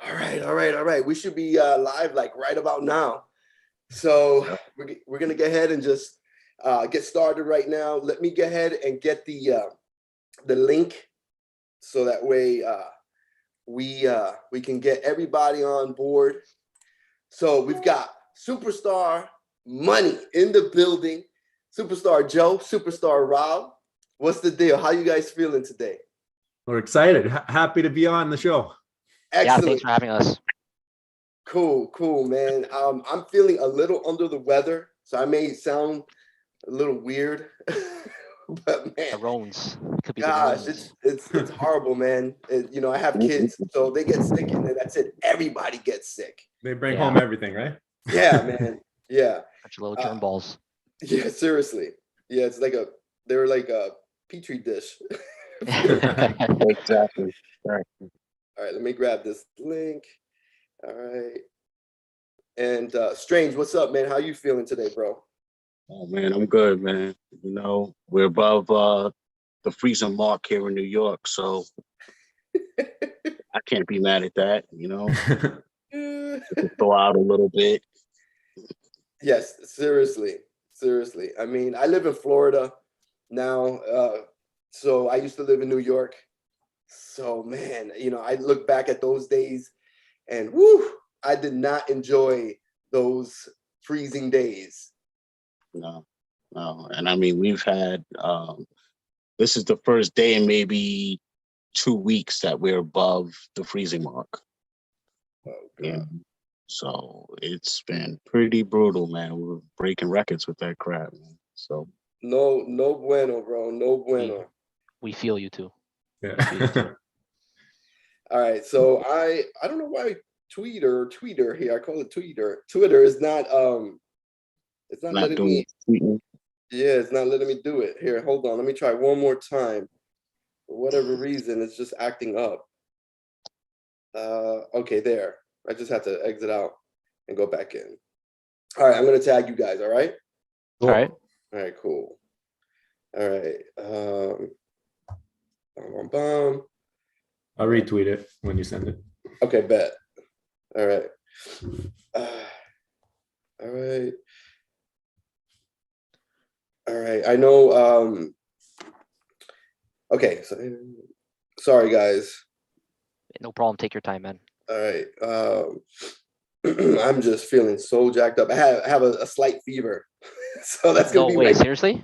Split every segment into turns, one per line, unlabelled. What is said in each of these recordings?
All right. We should be live like right about now. So we're gonna go ahead and just get started right now. Let me go ahead and get the link so that way we can get everybody on board. So we've got Superstar Money in the building, Superstar Joe, Superstar Rob. What's the deal? How you guys feeling today?
We're excited. Happy to be on the show.
Excellent.
Yeah, thanks for having us.
Cool, man. I'm feeling a little under the weather, so I may sound a little weird, but man,
The Rones. Could be
gosh,
the Rones.
it's horrible, man. You know, I have kids, so they get sick, and then that's it. Everybody gets sick.
They bring home everything, right?
Yeah, man. Yeah.
Bunch of little germ balls.
Yeah, seriously. Yeah, it's like they're like a petri dish.
Exactly. Right.
All right, let me grab this link. All right. And Strange, what's up, man? How you feeling today, bro?
Oh man, I'm good, man. You know, we're above the freezing mark here in New York, so I can't be mad at that, you know. Thaw out a little bit.
Yes, seriously. I mean, I live in Florida now, so I used to live in New York. So man, you know, I look back at those days and whoo, I did not enjoy those freezing days.
No. And I mean, we've had, this is the first day in maybe 2 weeks that we're above the freezing mark.
Oh,
yeah. So it's been pretty brutal, man. We're breaking records with that crap, man. So
no bueno, bro. No bueno.
We feel you too.
Yeah.
All right. So I don't know why Twitter here. I call it Twitter. Twitter is not it's not letting me. Yeah, it's not letting me do it. Here, hold on. Let me try one more time. For whatever reason, it's just acting up. Okay, there. I just have to exit out and go back in. All right, I'm gonna tag you guys. All right.
All right.
All right. Cool. All right.
I'll retweet it when you send it.
Okay, bet. All right. All right. All right. I know. Okay. So, sorry, guys.
No problem. Take your time, man.
All right. I'm just feeling so jacked up. I have a slight fever, so that's gonna be.
No way. Seriously?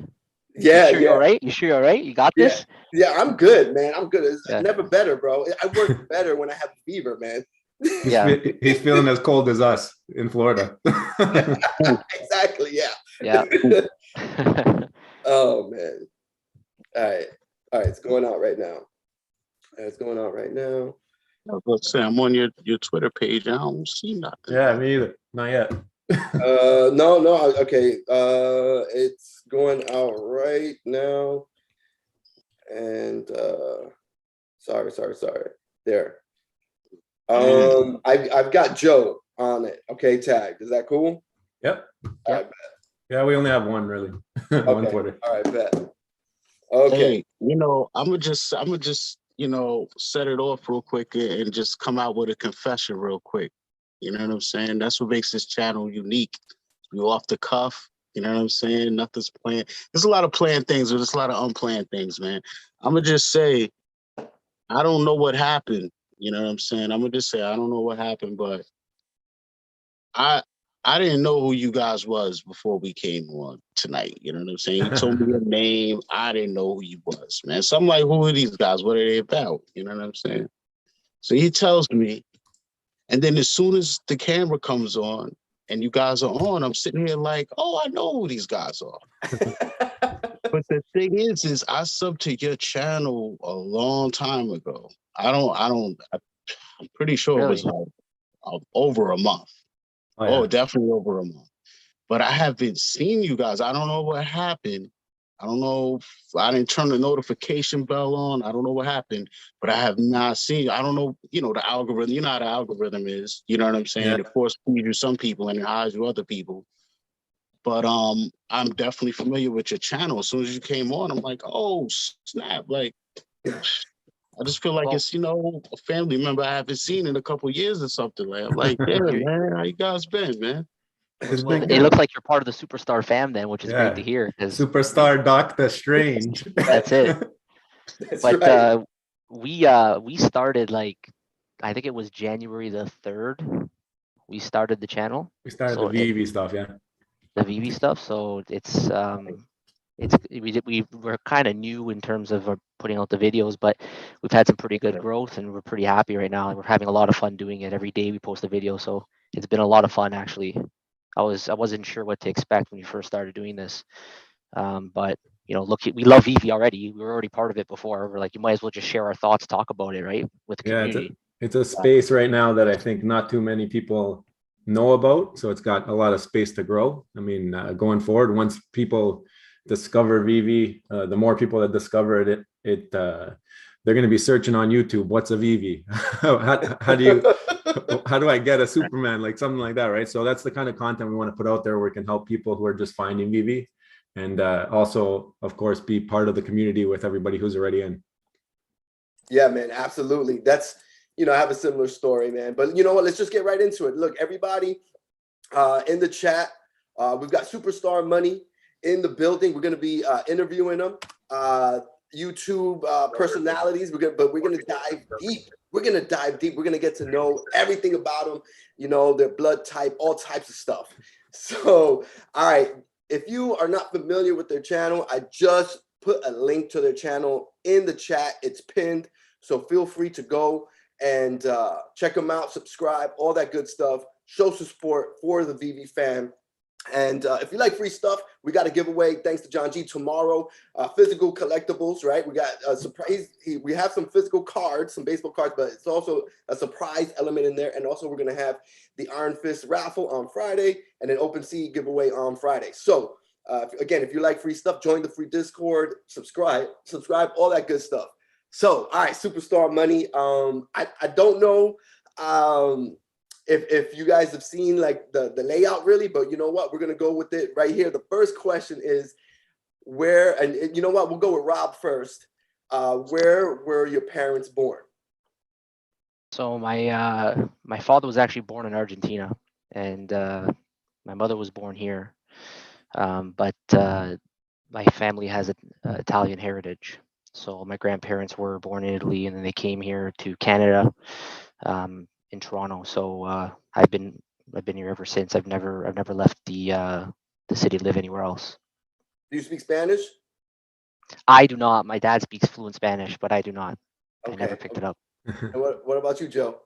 Yeah.
You sure you're all right? You sure you're all right? You got this?
Yeah, I'm good, man. I'm good. It's never better, bro. I work better when I have fever, man.
Yeah. He's feeling as cold as us in Florida.
Exactly. Yeah.
Yeah.
Oh man. All right. It's going out right now.
I was going to say, I'm on your Twitter page. I don't see nothing.
Yeah, me either. Not yet.
No. Okay. It's going out right now. And sorry. There. I've got Joe on it. Okay, tagged. Is that cool?
Yep.
All right,
yeah, we only have one really. One Twitter.
All right, bet. Okay.
Hey, you know, I'm gonna just you know, set it off real quick and just come out with a confession real quick. You know what I'm saying? That's what makes this channel unique. We off the cuff. You know what I'm saying? Nothing's planned. There's a lot of planned things, but there's a lot of unplanned things, man. I'm gonna just say, I don't know what happened. You know what I'm saying? I'm gonna just say I don't know what happened, but I didn't know who you guys was before we came on tonight. You know what I'm saying? You told me your name. I didn't know who you was, man. So I'm like, who are these guys? What are they about? You know what I'm saying? So he tells me, and then as soon as the camera comes on and you guys are on, I'm sitting here like, oh, I know who these guys are. But the thing is I subbed to your channel a long time ago. I'm pretty sure
Really?
it was over a month. Oh, definitely over a month. But I haven't seen you guys. I don't know what happened. I don't know if I didn't turn the notification bell on. I don't know what happened, but I have not seen you. I don't know, you know, the algorithm. You know how the algorithm is. You know what I'm saying?
Yeah.
Of course, feeds you some people and it hides you other people. But I'm definitely familiar with your channel. As soon as you came on, I'm like, oh, snap. Like, I just feel like
Well-
it's, a family member I haven't seen in a couple years or something. Like, I'm like, yeah,
You're-
man, how you guys been, man?
It's
Well,
been
it
good.
looks like you're part of the superstar fam then, which is great to
Yeah.
hear. 'Cause
Superstar Dokta Strange.
that's it.
That's
But
right.
we started like, I think it was January the 3rd. We started the channel,
We started
So
the VV stuff, yeah.
the VV stuff. So we're kind of new in terms of putting out the videos, but we've had some pretty good growth and we're pretty happy right now. And we're having a lot of fun doing it. Every day we post a video, so it's been a lot of fun actually. I wasn't sure what to expect when we first started doing this, but look, we love VV already. We were already part of it before. We're like, you might as well just share our thoughts, talk about it, right, with the
Yeah,
community.
it's a space right now that I think not too many people know about. So it's got a lot of space to grow. I mean, going forward, once people discover VV, the more people that discover it, they're going to be searching on YouTube. What's a VV? how do I get a Superman, like something like that, right? So that's the kind of content we want to put out there where we can help people who are just finding VV, and also, of course, be part of the community with everybody who's already in.
Yeah, man, absolutely. That's, I have a similar story, man. But you know what? Let's just get right into it. Look, everybody in the chat, we've got Superstar Money in the building. We're going to be interviewing them, YouTube personalities. But we're going to dive deep. We're going to dive deep. We're going to get to know everything about them, their blood type, all types of stuff. So, all right. If you are not familiar with their channel, I just put a link to their channel in the chat. It's pinned. So feel free to go and check them out, subscribe, all that good stuff. Show some support for the VV fam. And if you like free stuff, we got a giveaway thanks to John G tomorrow. Physical collectibles, right? We got a surprise. We have some physical cards, some baseball cards, but it's also a surprise element in there. And also we're going to have the Iron Fist raffle on Friday and an Opensea giveaway on Friday. So again, if you like free stuff, join the free Discord, subscribe, all that good stuff. So, all right, Superstar Money. I don't know if you guys have seen like the layout really, but you know what? We're gonna go with it right here. The first question is where, and you know what? We'll go with Rob first. Where were your parents born?
So my father was actually born in Argentina, and my mother was born here, but my family has an Italian heritage. So my grandparents were born in Italy, and then they came here to Canada, in Toronto. So I've been here ever since. I've never left the city to live anywhere else.
Do you speak Spanish?
I do not. My dad speaks fluent Spanish, but I do not.
Okay.
I never picked it up.
And what about you, Joe?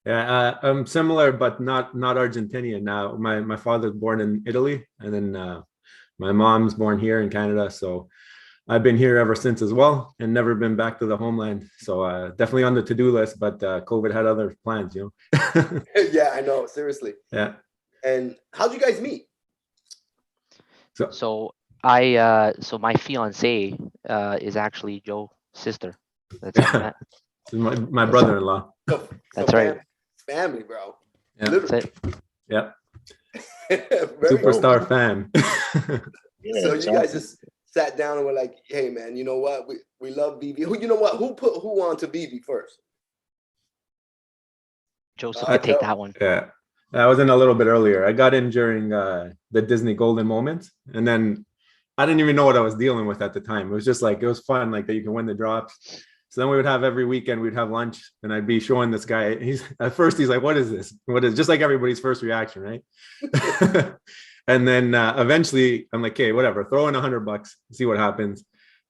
Yeah, I'm similar, but not Argentinian. Now, my father's born in Italy, and then my mom's born here in Canada. So I've been here ever since as well, and never been back to the homeland. So definitely on the to-do list, but COVID had other plans,
Yeah, I know. Seriously.
Yeah.
And how'd you guys meet?
So my fiance is actually Joe's sister. That's how we met.
My brother-in-law.
That's right.
Family, bro.
Yeah.
Literally.
That's it.
Yeah.
Very
Superstar
cool.
fan.
Yeah,
So you guys just sat down and were like, hey man, you know what? We love VV. Who put who on to VV first?
Joseph could take
Joe.
that one.
Yeah. I was in a little bit earlier. I got in during the Disney Golden Moment, and then I didn't even know what I was dealing with at the time. It was just like, it was fun, like that you can win the drops. So then we would have every weekend, we'd have lunch, and I'd be showing this guy. At first he's like, what is this? What is, just like everybody's first reaction, right? And then eventually I'm like, okay, whatever, throw in $100, see what happens.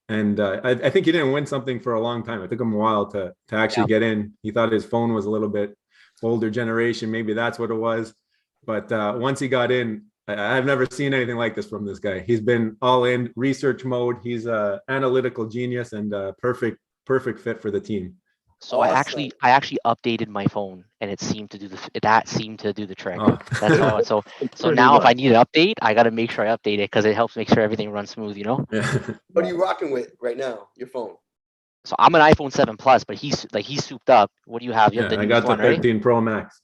And I think he didn't win something for a long time. It took him a while to actually get in. He thought his phone was a little bit older generation. Maybe that's what it was. But once he got in, I've never seen anything like this from this guy. He's been all in research mode. He's a analytical genius and a perfect fit for the team.
So
Awesome.
I actually updated my phone, and it seemed to do the trick.
Oh.
That's how. So now if I need an update, I got to make sure I update it because it helps make sure everything runs smooth.
Yeah.
What are you rocking with right now? Your phone?
So I'm an iPhone 7 Plus, but he's souped up. What do you have? You have
Yeah,
the
I
newest
got the
one, right?
13 Pro Max.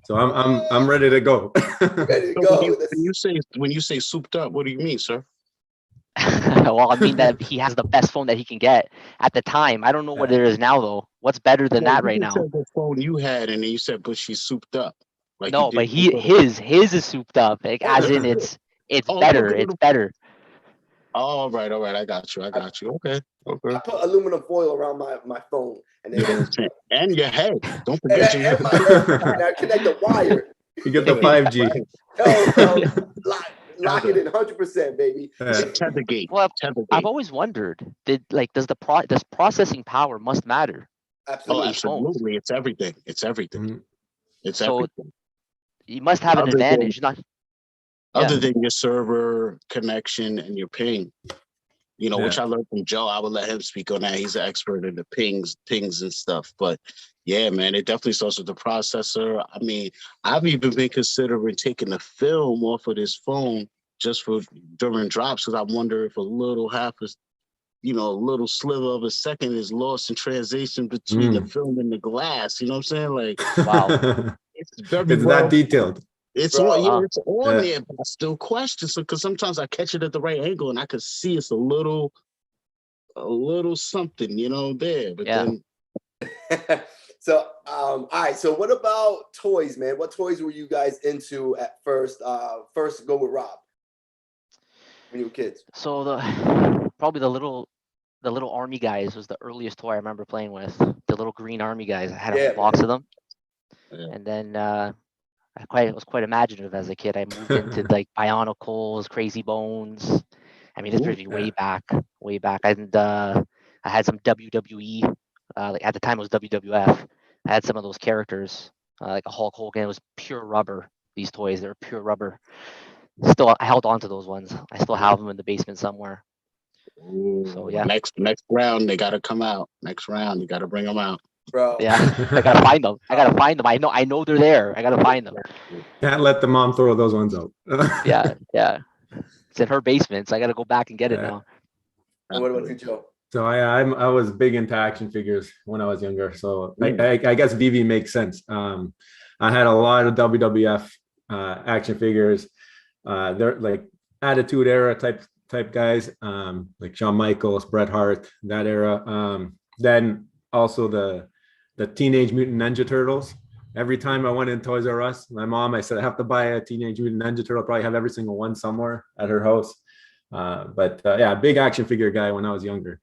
So I'm ready to go.
Ready to
So
go.
when you say souped up, what do you mean, sir?
Well, I mean that he has the best phone that he can get at the time. I don't know what it is now though. What's better than
Well,
that
you
right
just
now?
said the phone you had, and then you said, but she's souped up. Like you
No, but
did.
his is souped up. Like as in it's
Oh, you put
better.
the
It's
little.
better.
All right, all right. I got you. I got you. Okay,
I
okay.
put aluminum foil around my phone, and
You
then
know what I'm saying? And your head. Don't
and,
forget your
and my head, and I connect the wire.
You get the 5G.
Yo, lock it
Tether.
in 100%, baby.
Yeah.
Tether gate.
Well,
Tether
I've
gate.
always wondered, does processing power must matter
Oh,
Absolutely.
these phones?
absolutely. It's everything. It's everything.
Mhm.
It's
So
everything.
you must have an
Other than
advantage. Not yeah.
other than your server connection and your ping. You know, which
Yeah.
I learned from Joe. I would let him speak on that. He's an expert in the pings and stuff. But yeah, man, it definitely starts with the processor. I mean, I've even been considering taking the film off of this phone just for during drops because I wonder if a little a little sliver of a second is lost in translation between the film and the glass. You know what I'm saying? Like
Wow.
it's very
It's that
well.
detailed.
It's
Bro,
on, yeah,
Wow.
it's on
Yeah.
there, but I still question. So, because sometimes I catch it at the right angle and I could see it's a little something, there. But
Yeah.
then,
so all right. So what about toys, man? What toys were you guys into at first? First go with Rob when you were kids.
So probably the little army guys was the earliest toy I remember playing with. The little green army guys. I had a
Yeah,
whole box
man.
of them.
yeah.
And then I was quite imaginative as a kid. I moved into like Bionicles, Crazy Bones. I mean, this
Ooh,
was way back, way back. And I had some WWE. Like at the time, it was WWF. I had some of those characters, like a Hulk Hogan. It was pure rubber. These toys, they were pure rubber. Still, I held on to those ones. I still have them in the basement somewhere. So
ooh,
yeah,
next round they got to come out. Next round you got to bring them out.
Bro.
yeah. I gotta find them. I gotta find them. I know they're there. I gotta find them.
Can't let the mom throw those ones out.
Yeah, yeah. It's in her basement, so I gotta go back and get it
Yeah.
now.
And what about you, Joe?
So I was big into action figures when I was younger. So
Mm.
I guess VV makes sense. I had a lot of WWF action figures. They're like Attitude Era type guys, like Shawn Michaels, Bret Hart, that era. Then also the Teenage Mutant Ninja Turtles. Every time I went in Toys R Us, I said I have to buy a Teenage Mutant Ninja Turtle. Probably have every single one somewhere at her house. But yeah, big action figure guy when I was younger.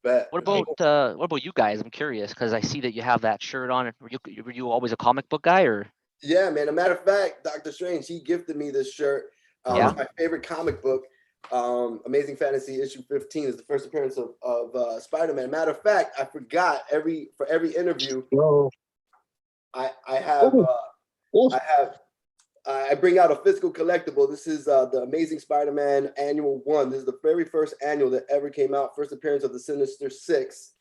Bet.
What about you guys? I'm curious because I see that you have that shirt on. Were you always a comic book guy or?
Yeah, man. A matter of fact, Dokta Strange, he gifted me this shirt.
Yeah.
It's my favorite comic book. Amazing Fantasy issue 15 is the first appearance of Spider-Man. Matter of fact, I forgot for every interview,
Yo,
I have
ooh, ooh.
I bring out a physical collectible. This is the Amazing Spider-Man Annual 1. This is the very first annual that ever came out, first appearance of the Sinister Six.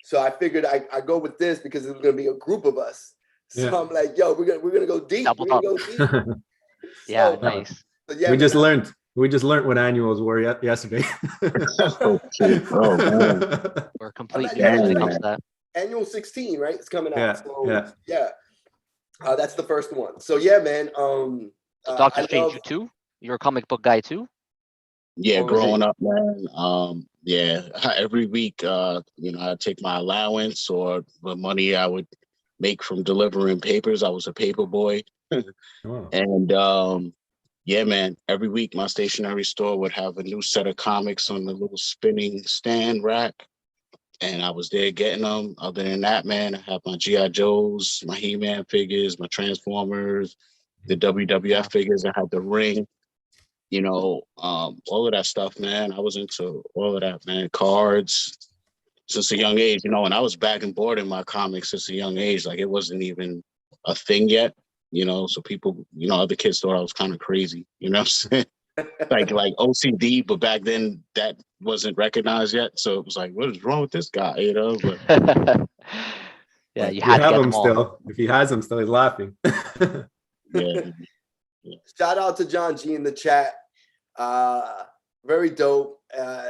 So I figured I go with this because it was going to be a group of us. So
Yeah.
I'm like, yo, we're gonna go deep.
Doubled
We're gonna
up.
go deep.
Yeah,
So,
nice.
so yeah,
we
man,
just learned what annuals were yesterday.
Oh, shit. Oh, man.
We're
I'm
complete
not
nerds
yet
when it
Damn,
comes
man.
to that.
Annual 16, right? It's coming out.
Yeah,
So yeah, that's the first one. So yeah, man.
So Doctor
I
Strange,
love.
you too? You're a comic book guy too?
Yeah,
Or was it?
growing up, man. Yeah, every week, I'd take my allowance or the money I would make from delivering papers. I was a paper boy.
Oh.
And yeah, man, every week my stationery store would have a new set of comics on the little spinning stand rack. And I was there getting them. Other than that, man, I have my G.I. Joes, my He-Man figures, my Transformers, the WWF figures. I had the ring, all of that stuff, man. I was into all of that, man. Cards since a young age, and I was back and board in my comics since a young age. Like it wasn't even a thing yet, so people, other kids thought I was kind of crazy, you know what I'm saying? like OCD, but back then that wasn't recognized yet. So it was like, what is wrong with this guy, But
Yeah,
But
you
we
had to
have
get
him
them all.
still. If he has them still, he's laughing.
yeah,
Shout out to John G in the chat. Very dope.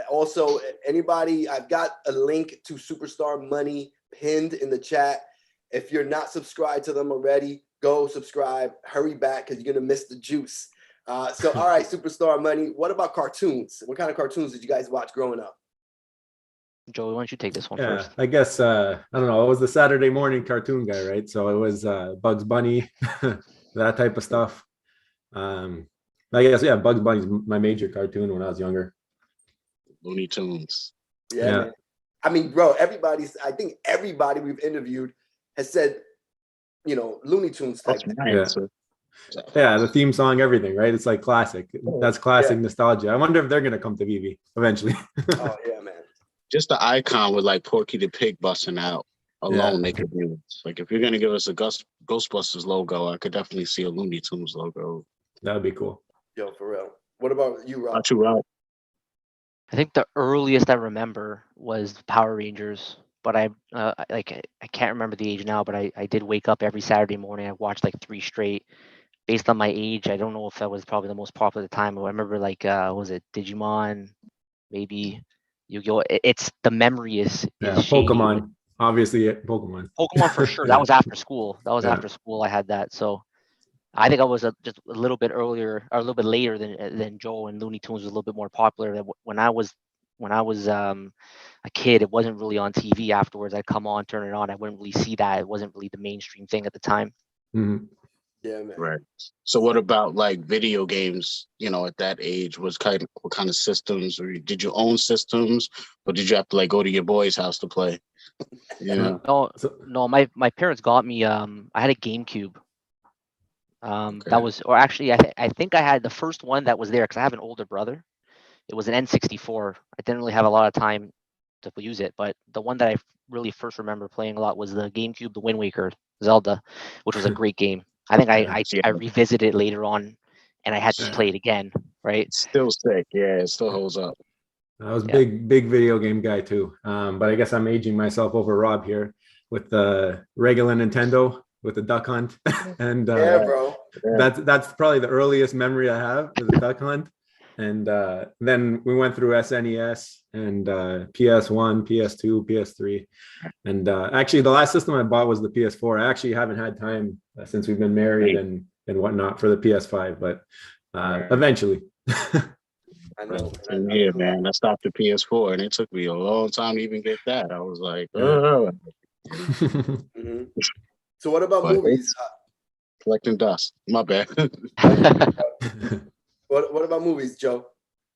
Also, anybody, I've got a link to Superstar Money pinned in the chat. If you're not subscribed to them already, go subscribe. Hurry back because you're gonna miss the juice. So, all right, Superstar Money. What about cartoons? What kind of cartoons did you guys watch growing up?
Joey, why don't you take this one
Yeah,
first?
I guess I don't know. I was the Saturday morning cartoon guy, right? So it was Bugs Bunny, that type of stuff. I guess yeah, Bugs Bunny's my major cartoon when I was younger.
Looney Tunes.
Yeah, man. I mean, bro, I think everybody we've interviewed has said, you know, Looney Tunes type.
That's my
Yeah.
answer.
Yeah, the theme song, everything, right? It's like classic. That's classic
Yeah.
nostalgia. I wonder if they're gonna come to Veve eventually.
Oh yeah, man.
Just the icon with like Porky the Pig busting out alone, they could do. Like if you're gonna give us a Ghostbusters logo, I could definitely see a Looney Tunes logo.
That would be cool.
Yo, for real. What about you, Rob?
Not you, Rob.
I think the earliest I remember was Power Rangers, but I can't remember the age now, but I did wake up every Saturday morning. I watched like 3 straight. Based on my age, I don't know if that was probably the most popular at the time, but I remember like what was it Digimon, maybe Yu-Gi-Oh. It's the memory is shady.
Pokemon, obviously Pokemon.
Pokemon for sure. That was after school.
Yeah.
After school I had that. So I think I was just a little bit earlier or a little bit later than Joe, and Looney Tunes was a little bit more popular. When I was a kid, it wasn't really on TV. Afterwards, I'd come on, turn it on. I wouldn't really see that. It wasn't really the mainstream thing at the time.
Mhm.
Yeah, man.
Right. So what about like video games, you know, at that age? What kind of systems, or did you own systems, or did you have to like go to your boy's house to play? Yeah.
No, my parents got me I had a GameCube.
Okay.
That was, or actually I think I had the first one that was there because I have an older brother. It was an N64. I didn't really have a lot of time to use it, but the one that I really first remember playing a lot was the GameCube, the Wind Waker Zelda, which was a great game. I think I revisited it later on, and I had to play it again. Right?
It's still sick. Yeah, it still holds up.
I was big video game guy too. But I guess I'm aging myself over Rob here with the regular Nintendo with the Duck Hunt, and
Yeah, bro.
that's probably the earliest memory I have with the Duck Hunt. And then we went through SNES and PS1, PS2, PS3. And actually, the last system I bought was the PS4. I actually haven't had time since we've been married and whatnot for the PS5, but eventually.
I know.
Yeah, man. I stopped at PS4, and it took me a long time to even get that. I was like, oh.
Mm-hmm. So what about movies?
Collecting dust. My bad.
What about movies, Joe?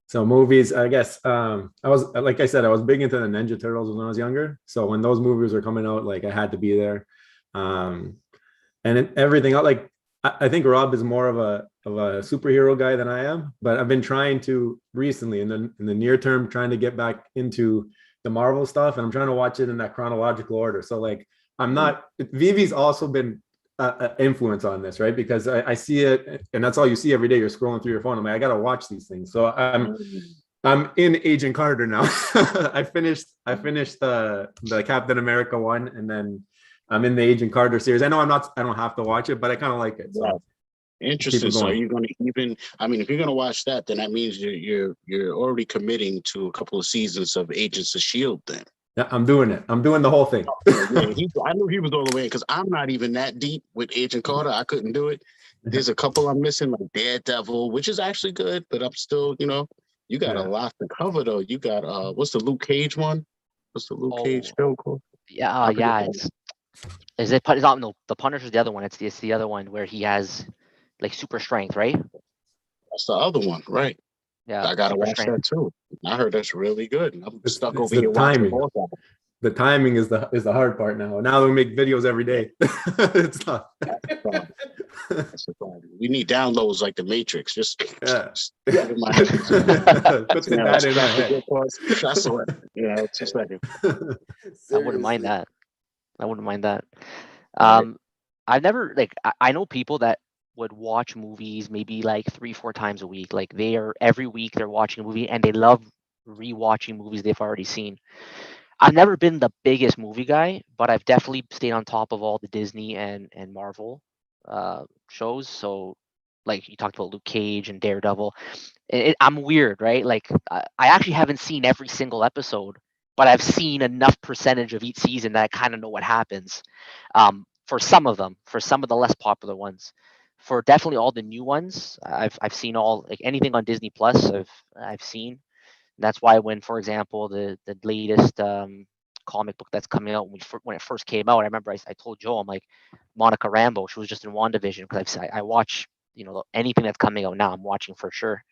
So movies, I guess I was, like I said, I was big into the Ninja Turtles when I was younger. So when those movies were coming out, like I had to be there. And everything else, like I think Rob is more of a superhero guy than I am, but I've been trying to recently in the near term, trying to get back into the Marvel stuff, and I'm trying to watch it in that chronological order. So like I'm not, Vivi's also been influence on this, right? Because I see it, and that's all you see every day. You're scrolling through your phone. I'm like, I gotta watch these things. So I'm in Agent Carter now. I finished the Captain America one, and then I'm in the Agent Carter series. I know I don't have to watch it, but I kind of like it. So.
Interesting. So are you going to even? I mean, if you're going to watch that, then that means you're already committing to a couple of seasons of Agents of Shield. Then
yeah, I'm doing it. I'm doing the whole thing.
I knew he was all the way because I'm not even that deep with Agent Carter. I couldn't do it. There's a couple I'm missing, like Daredevil, which is actually good, but I'm still, you got a lot to cover though. You got what's the Luke Cage one? What's the Luke Cage show called?
Yeah, it's not the Punisher's the other one. It's the other one where he has like super strength, right?
That's the other one, right?
Yeah,
I gotta watch that too. I heard that's really good. I'm stuck over here watching both of them.
The timing is the hard part now. Now we make videos every day. It's tough.
That's the problem. We need downloads like the Matrix. Just put
that in my head.
That's what, 2 seconds.
I wouldn't mind that. I've never I know people that would watch movies maybe like 3-4 times a week. Like every week they're watching a movie and they love rewatching movies they've already seen. I've never been the biggest movie guy, but I've definitely stayed on top of all the Disney and Marvel shows. So like you talked about Luke Cage and Daredevil. I'm weird, right? Like I actually haven't seen every single episode, but I've seen enough percentage of each season that I kind of know what happens. For some of them, for some of the less popular ones. for definitely all the new ones, I've seen all, like anything on Disney Plus. I've seen. That's why when, for example, the latest comic book that's coming out, when it first came out, I remember I told Joe, I'm like, Monica Rambeau, she was just in WandaVision, because I watch, you know, anything that's coming out now, I'm watching for sure.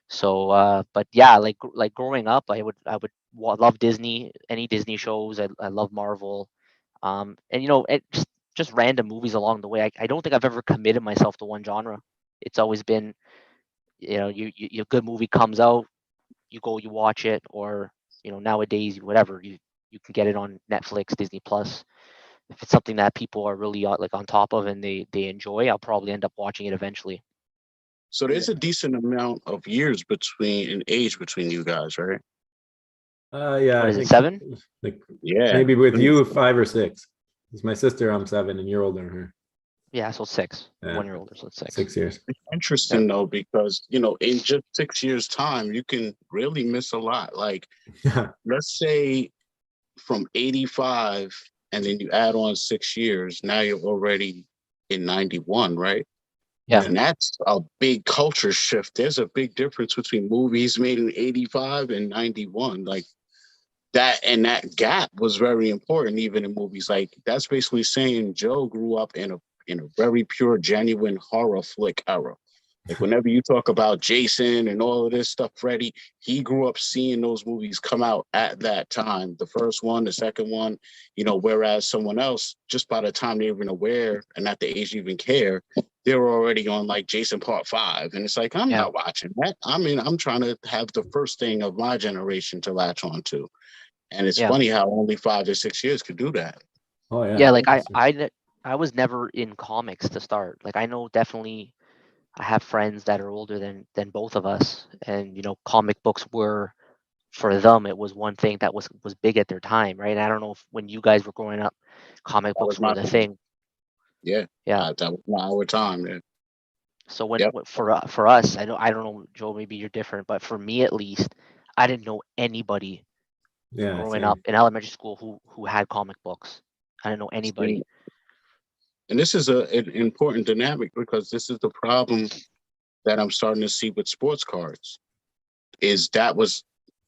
So but yeah, like growing up, I would love Disney, any Disney shows. I love Marvel, and you know, just random movies along the way. I don't think I've ever committed myself to one genre. It's always been, you know, your good movie comes out, you go, you watch it, or, you know, nowadays, whatever, you can get it on Netflix, Disney Plus. If it's something that people are really like on top of and they enjoy, I'll probably end up watching it eventually.
So there's a decent amount of years between you guys, right?
Yeah,
What
I
is it,
think
7?
like
Yeah.
maybe with you 5 or 6. It's my sister, I'm 7, and you're older than her.
Yeah, so 6.
Yeah.
1 year older, so it's 6.
6 years.
It's interesting though, because you know, in just 6 years' time, you can really miss a lot. Like, let's say from 85, and then you add on 6 years, now you're already in 91, right?
Yeah.
And that's a big culture shift. There's a big difference between movies made in 85 and 91. Like that, and that gap was very important even in movies. Like that's basically saying Joe grew up in a very pure, genuine horror flick era. Like whenever you talk about Jason and all of this stuff, Freddy, he grew up seeing those movies come out at that time. The first one, the second one, you know, whereas someone else, just by the time they're even aware and at the age to even care, they were already on like Jason Part 5. And it's like, I'm not watching that. I mean, I'm trying to have the first thing of my generation to latch on to. And it's funny how only 5 to 6 years could do that.
Oh yeah.
Yeah, like I was never in comics to start. Like I know definitely I have friends that are older than both of us, and you know, comic books were, for them, it was one thing that was big at their time, right? I don't know if when you guys were growing up, comic
That
books
was
were
my
the
time.
thing.
Yeah.
Yeah.
That was our time. Yeah.
So when for us, I don't know, Joe, maybe you're different, but for me at least, I didn't know anybody growing up in elementary school who had comic books. I didn't know anybody.
And this is an important dynamic, because this is the problem that I'm starting to see with sports cards. Is that was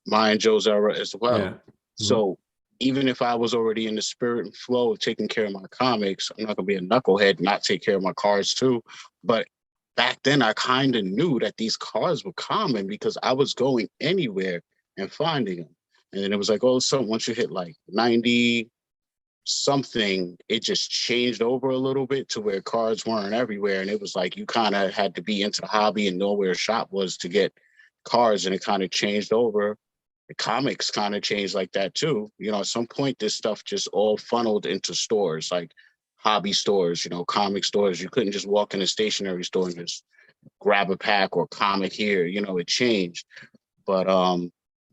my and Joe's era as well.
Yeah.
So even if I was already in the spirit and flow of taking care of my comics, I'm not gonna be a knucklehead and not take care of my cards too. But back then I kind of knew that these cards were common because I was going anywhere and finding them. And then it was like, oh, so once you hit like 90 something, it just changed over a little bit to where cards weren't everywhere. And it was like you kind of had to be into the hobby and know where a shop was to get cards. And it kind of changed over. The comics kind of changed like that too. You know, at some point, this stuff just all funneled into stores, like hobby stores, you know, comic stores. You couldn't just walk in a stationery store and just grab a pack or comic here. You know, it changed. But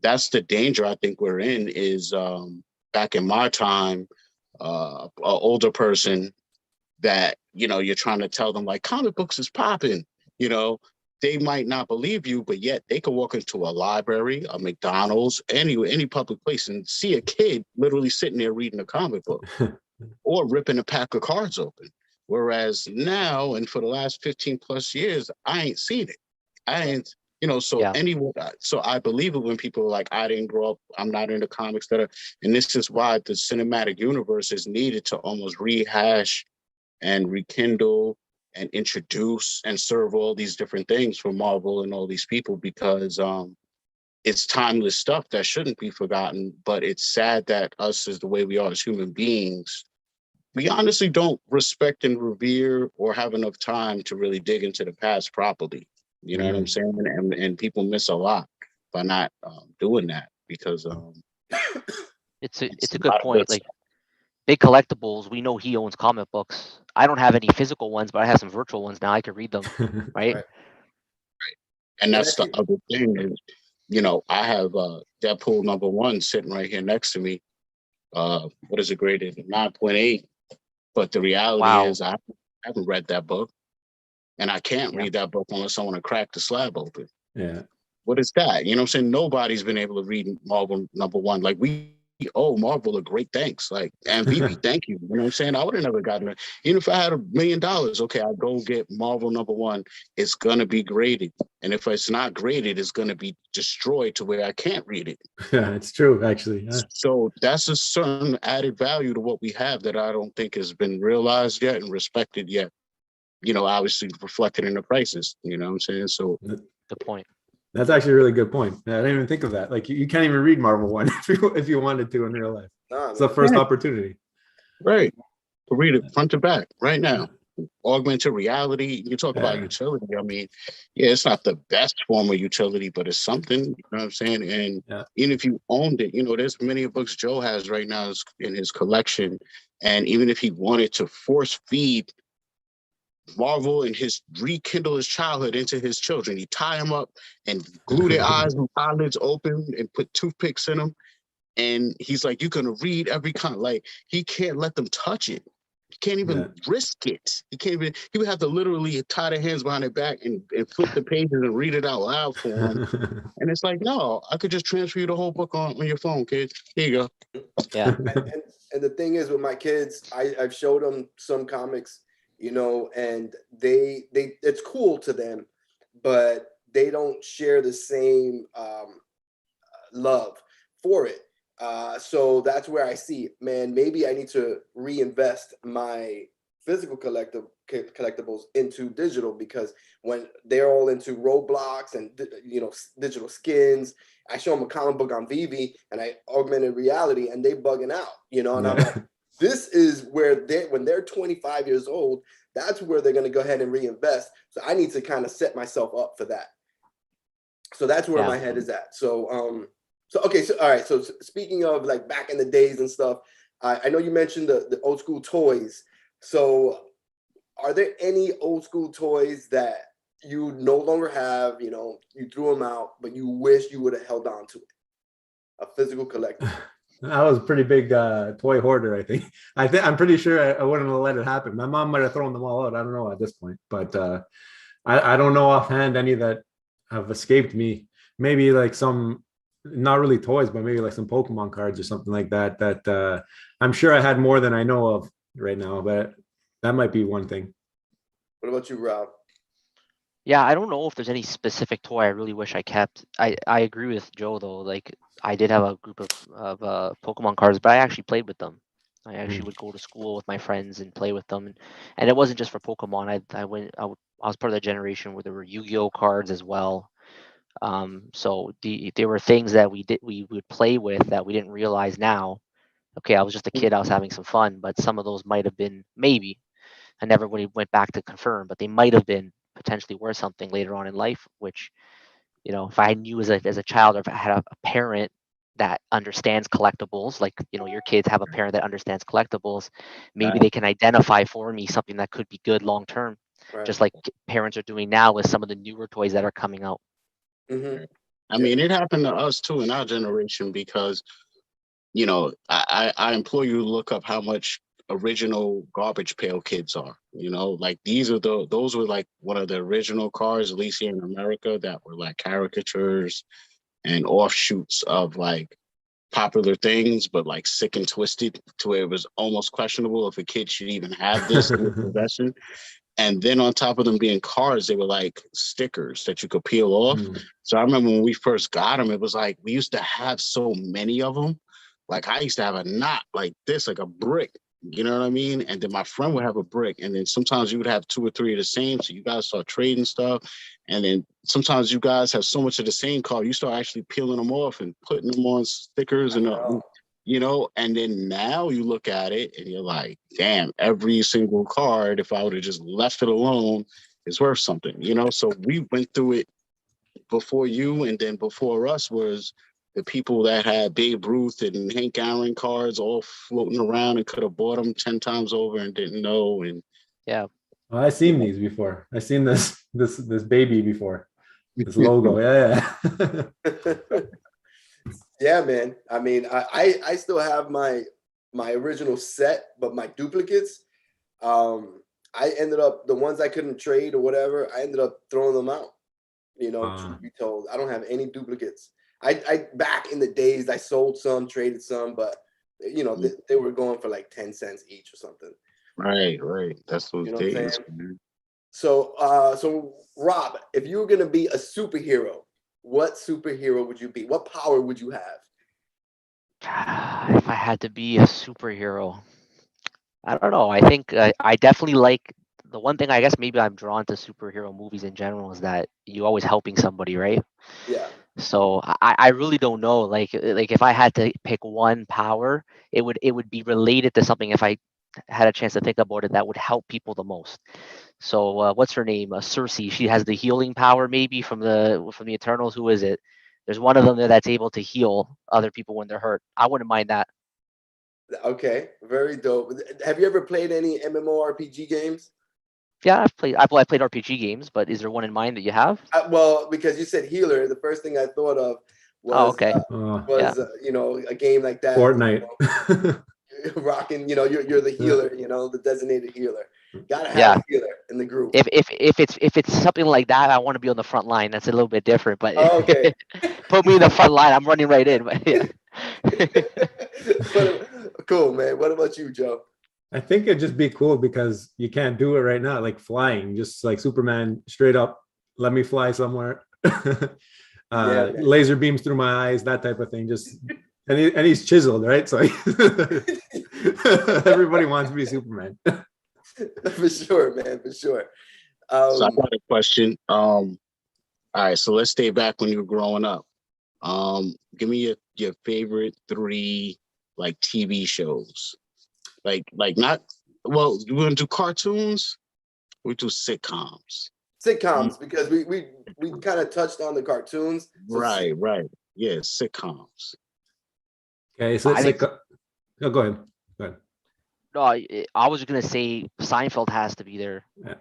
that's the danger I think we're in is back in my time, an older person that, you know, you're trying to tell them like comic books is popping, you know, they might not believe you, but yet they could walk into a library, a McDonald's, any public place and see a kid literally sitting there reading a comic book or ripping a pack of cards open. Whereas now, and for the last 15 plus years, I ain't seen it. I ain't, you know, so anyone, so I believe it when people are like, I didn't grow up, I'm not into comics that are, and this is why the cinematic universe is needed to almost rehash and rekindle and introduce and serve all these different things for Marvel and all these people, because it's timeless stuff that shouldn't be forgotten. But it's sad that us as the way we are as human beings, we honestly don't respect and revere or have enough time to really dig into the past properly. You know what I'm saying? And people miss a lot by not doing that, because
it's a good point. Like Big Collectibles, we know he owns comic books. I don't have any physical ones, but I have some virtual ones now. I can read them, right?
And that's the other thing is, you know, I have Deadpool #1 sitting right here next to me. What is it graded? 9.8. But the reality is I haven't read that book. And I can't read that book unless I want to crack the slab open.
Yeah.
What is that? You know what I'm saying? Nobody's been able to read Marvel #1. Like we owe Marvel a great thanks. Like, and Veve, thank you. You know what I'm saying? I would have never gotten it. Even if I had $1 million, okay, I'd go get Marvel #1. It's going to be graded. And if it's not graded, it's going to be destroyed to where I can't read it.
Yeah, it's true, actually. Yeah.
So that's a certain added value to what we have that I don't think has been realized yet and respected yet. You know, obviously reflected in the prices. You know what I'm saying? So
Good point.
That's actually a really good point. I didn't even think of that. Like you can't even read Marvel 1 if you wanted to in real life.
Nah,
It's the first opportunity.
right. Read it front to back right now. Augmented reality. You talk about utility. I mean, yeah, it's not the best form of utility, but it's something. You know what I'm saying? And even if you owned it, you know, there's many books Joe has right now in his collection. And even if he wanted to force feed Marvel and rekindle his childhood into his children, he tie them up and glue their eyes and eyelids open and put toothpicks in them. And he's like, you're gonna read every kind. Like, he can't let them touch it. He can't even risk it. He can't even. He would have to literally tie their hands behind their back and flip the pages and read it out loud for them. And it's like, no, I could just transfer you the whole book on your phone, kid. Here you go.
Yeah.
And the thing is, with my kids, I've showed them some comics, you know, and they it's cool to them, but they don't share the same love for it. So that's where I see, man, maybe I need to reinvest my physical collectibles into digital, because when they're all into Roblox and, you know, digital skins, I show them a comic book on Veve and I augmented reality and they bugging out, you know, and I'm like, this is where when they're 25 years old, that's where they're going to go ahead and reinvest. So I need to kind of set myself up for that. So that's where my head is at. So, okay, so all right. So speaking of like back in the days and stuff, I know you mentioned the old school toys. So are there any old school toys that you no longer have? You know, you threw them out, but you wish you would have held on to it? A physical collector.
I was a pretty big toy hoarder. I think I'm pretty sure I wouldn't have let it happen. My mom might have thrown them all out. I don't know at this point, but I don't know offhand any that have escaped me. Maybe like some, not really toys, but maybe like some Pokemon cards or something like that. That I'm sure I had more than I know of right now, but that might be one thing.
What about you, Rob?
Yeah, I don't know if there's any specific toy I really wish I kept. I agree with Joe though. Like I did have a group of Pokemon cards, but I actually played with them. I actually would go to school with my friends and play with them, and it wasn't just for Pokemon. I was part of the generation where there were Yu-Gi-Oh cards as well. So there were things that we would play with that we didn't realize now. Okay, I was just a kid. I was having some fun, but some of those might have been, maybe, I never really went back to confirm, but they might have been potentially worth something later on in life, which, you know, if I knew as a child, or if I had a parent that understands collectibles, like, you know, your kids have a parent that understands collectibles, maybe they can identify for me something that could be good long term, just like parents are doing now with some of the newer toys that are coming out.
I mean, it happened to us too in our generation, because, you know, I implore you to look up how much original Garbage Pail Kids are. You know, like those were like one of the original cars, at least here in America, that were like caricatures and offshoots of like popular things, but like sick and twisted to where it was almost questionable if a kid should even have this in their possession. And then on top of them being cards, they were like stickers that you could peel off. So I remember when we first got them, it was like we used to have so many of them. Like I used to have a knot like this, like a brick. You know what I mean? And then my friend would have a brick. And then sometimes you would have 2 or 3 of the same. So you guys start trading stuff. And then sometimes you guys have so much of the same card, you start actually peeling them off and putting them on stickers and you know, and then now you look at it and you're like, damn, every single card, if I would have just left it alone, is worth something, you know? So we went through it before you, and then before us was the people that had Babe Ruth and Hank Aaron cards all floating around and could have bought them 10 times over and didn't know. And
yeah,
well, I've seen these before. I've seen this baby before. This logo, yeah.
Yeah, man. I mean, I still have my original set, but my duplicates, I ended up, the ones I couldn't trade or whatever, I ended up throwing them out. You know, truth be told, I don't have any duplicates. I back in the days I sold some, traded some, but you know they were going for like 10 cents each or something.
Right, right. That's those
You know what I'm
days,
saying?
man.
So so Rob, if you were gonna be a superhero, what superhero would you be? What power would you have?
If I had to be a superhero, I don't know. I think I definitely like the one thing. I guess maybe I'm drawn to superhero movies in general is that you always helping somebody, right?
Yeah.
So I really don't know. Like if I had to pick one power, it would be related to something. If I had a chance to think about it, that would help people the most. So what's her name? Cersei. She has the healing power, maybe from the Eternals. Who is it? There's one of them there that's able to heal other people when they're hurt. I wouldn't mind that.
Okay, very dope. Have you ever played any MMORPG games?
Yeah, I've played RPG games, but is there one in mind that you have?
Well, because you said healer, the first thing I thought of
Oh,
was
okay. Yeah.
you know, a game like that.
Fortnite.
Rocking, you know, you're the healer, you know, the designated healer. Gotta have
Yeah.
a healer in the group.
If it's something like that, I want to be on the front line. That's a little bit different, but
Oh, okay.
put me in the front line. I'm running right in. But yeah.
Cool, man. What about you, Joe?
I think it'd just be cool because you can't do it right now, like flying, just like Superman, straight up, let me fly somewhere.
Yeah,
Laser beams through my eyes, that type of thing. Just and he's chiseled, right? So everybody wants to be Superman.
for sure, man, for sure.
So I got a question. All right, so let's stay back when you were growing up. Give me your favorite 3 like TV shows. Like not well, you want to do cartoons? We do sitcoms.
Sitcoms, because we kind of touched on the cartoons. So
Right. Yeah, sitcoms.
Okay, so
I think
oh, go ahead. Go ahead.
no, I was gonna say Seinfeld has to be there,
Yeah.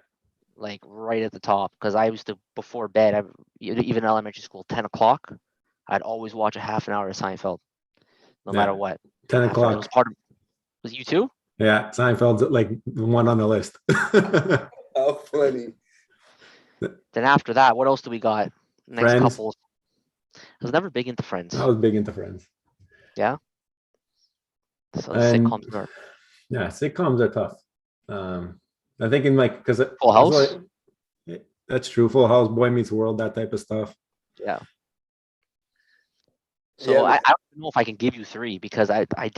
like right at the top, because I used to before bed, even in elementary school, 10 o'clock, I'd always watch a half an hour of Seinfeld, no matter what.
10
Half an hour. It was
o'clock.
part of. Was it you too?
Yeah, Seinfeld's like the one on the list.
How funny.
Then after that, what else do we got? Next
Friends.
couple. I was never big into Friends.
I was big into Friends.
Yeah. So
And
sitcoms are
yeah, sitcoms are tough. I think in like because
Full House.
That's true. Full House, Boy Meets World, that type of stuff.
Yeah. So
Yeah,
I don't know if I can give you 3 because if I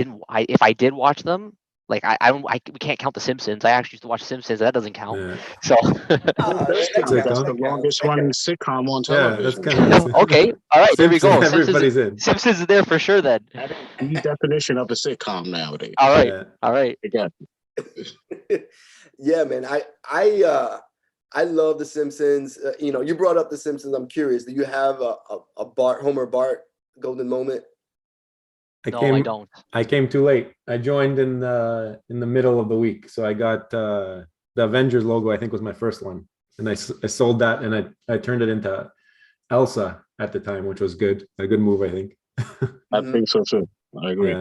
did watch them, like we can't count the Simpsons. I actually used to watch Simpsons. That doesn't count.
Yeah.
So
That's
that
true. That's
Sitcom.
the longest running sitcom on
Yeah, that's
television.
kind of
okay, all right, there we go.
Simpsons, everybody's in.
Simpsons is there for sure then.
That is the definition of a sitcom nowadays.
All right,
Yeah.
all right.
Yeah.
Yeah, man. I love the Simpsons. You know, you brought up the Simpsons. I'm curious. Do you have a Homer Bart golden moment?
I don't.
I came too late. I joined in the middle of the week, so I got the Avengers logo. I think was my first one, and I sold that, and I turned it into Elsa at the time, which was good. A good move, I think.
I think so too. I agree.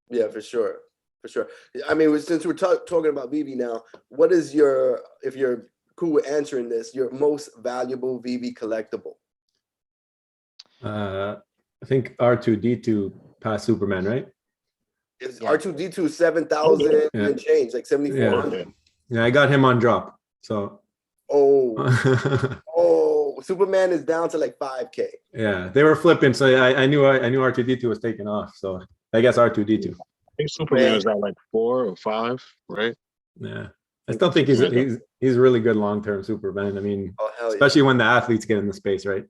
Yeah, for sure. For sure. I mean, since we're talking about Veve now, what is your, if you're cool with answering this, your most valuable Veve collectible?
I think R2D2 past Superman, right?
Is
Yeah.
R2D2 7,000
Yeah.
and change, like 7,400?
Yeah, I got him on drop. So
Oh, Superman is down to like 5K.
yeah, they were flipping, so I knew R2D2 was taking off. So I guess R2D2.
I think Superman is at like 4 or 5, right?
Yeah, I still think he's really good long-term Superman. I mean, especially when the athletes get into space, right?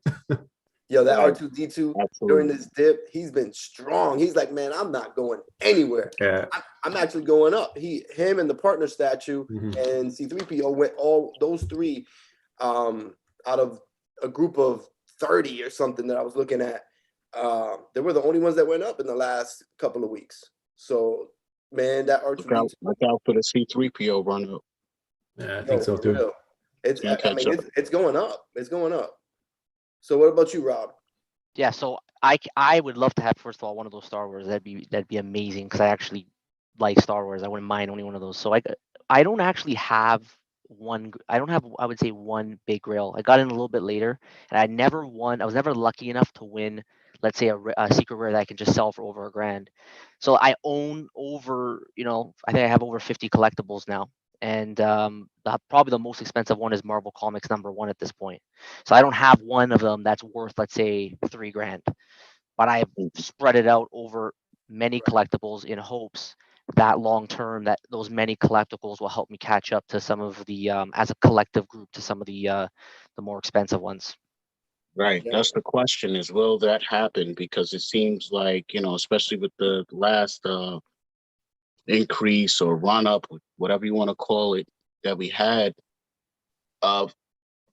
Yo, that
Right.
R2D2
Absolutely.
during this dip, he's been strong. He's like, man, I'm not going anywhere.
Yeah.
I'm actually going up. Him and the partner statue and C3PO went all those 3 out of a group of 30 or something that I was looking at. They were the only ones that went up in the last couple of weeks. So, man, that R2D2.
Look out for the C3PO run up.
Yeah, I think so too.
Real. It's going up. It's going up. So what about you, Rob?
Yeah, so I would love to have, first of all, one of those Star Wars. That'd be amazing because I actually like Star Wars. I wouldn't mind owning one of those. So I don't actually have one. I don't have, I would say, one big grail. I got in a little bit later, and I was never lucky enough to win let's say a secret rare that I can just sell for over $1,000. So I own over, I think I have over 50 collectibles now. And probably the most expensive one is Marvel Comics #1 at this point. So I don't have one of them that's worth, let's say, $3,000, but I spread it out over many collectibles in hopes that long term that those many collectibles will help me catch up to some of the as a collective group to some of the more expensive ones.
Right. That's the question, is will that happen? Because it seems like, especially with the last increase or run up, whatever you want to call it, that we had,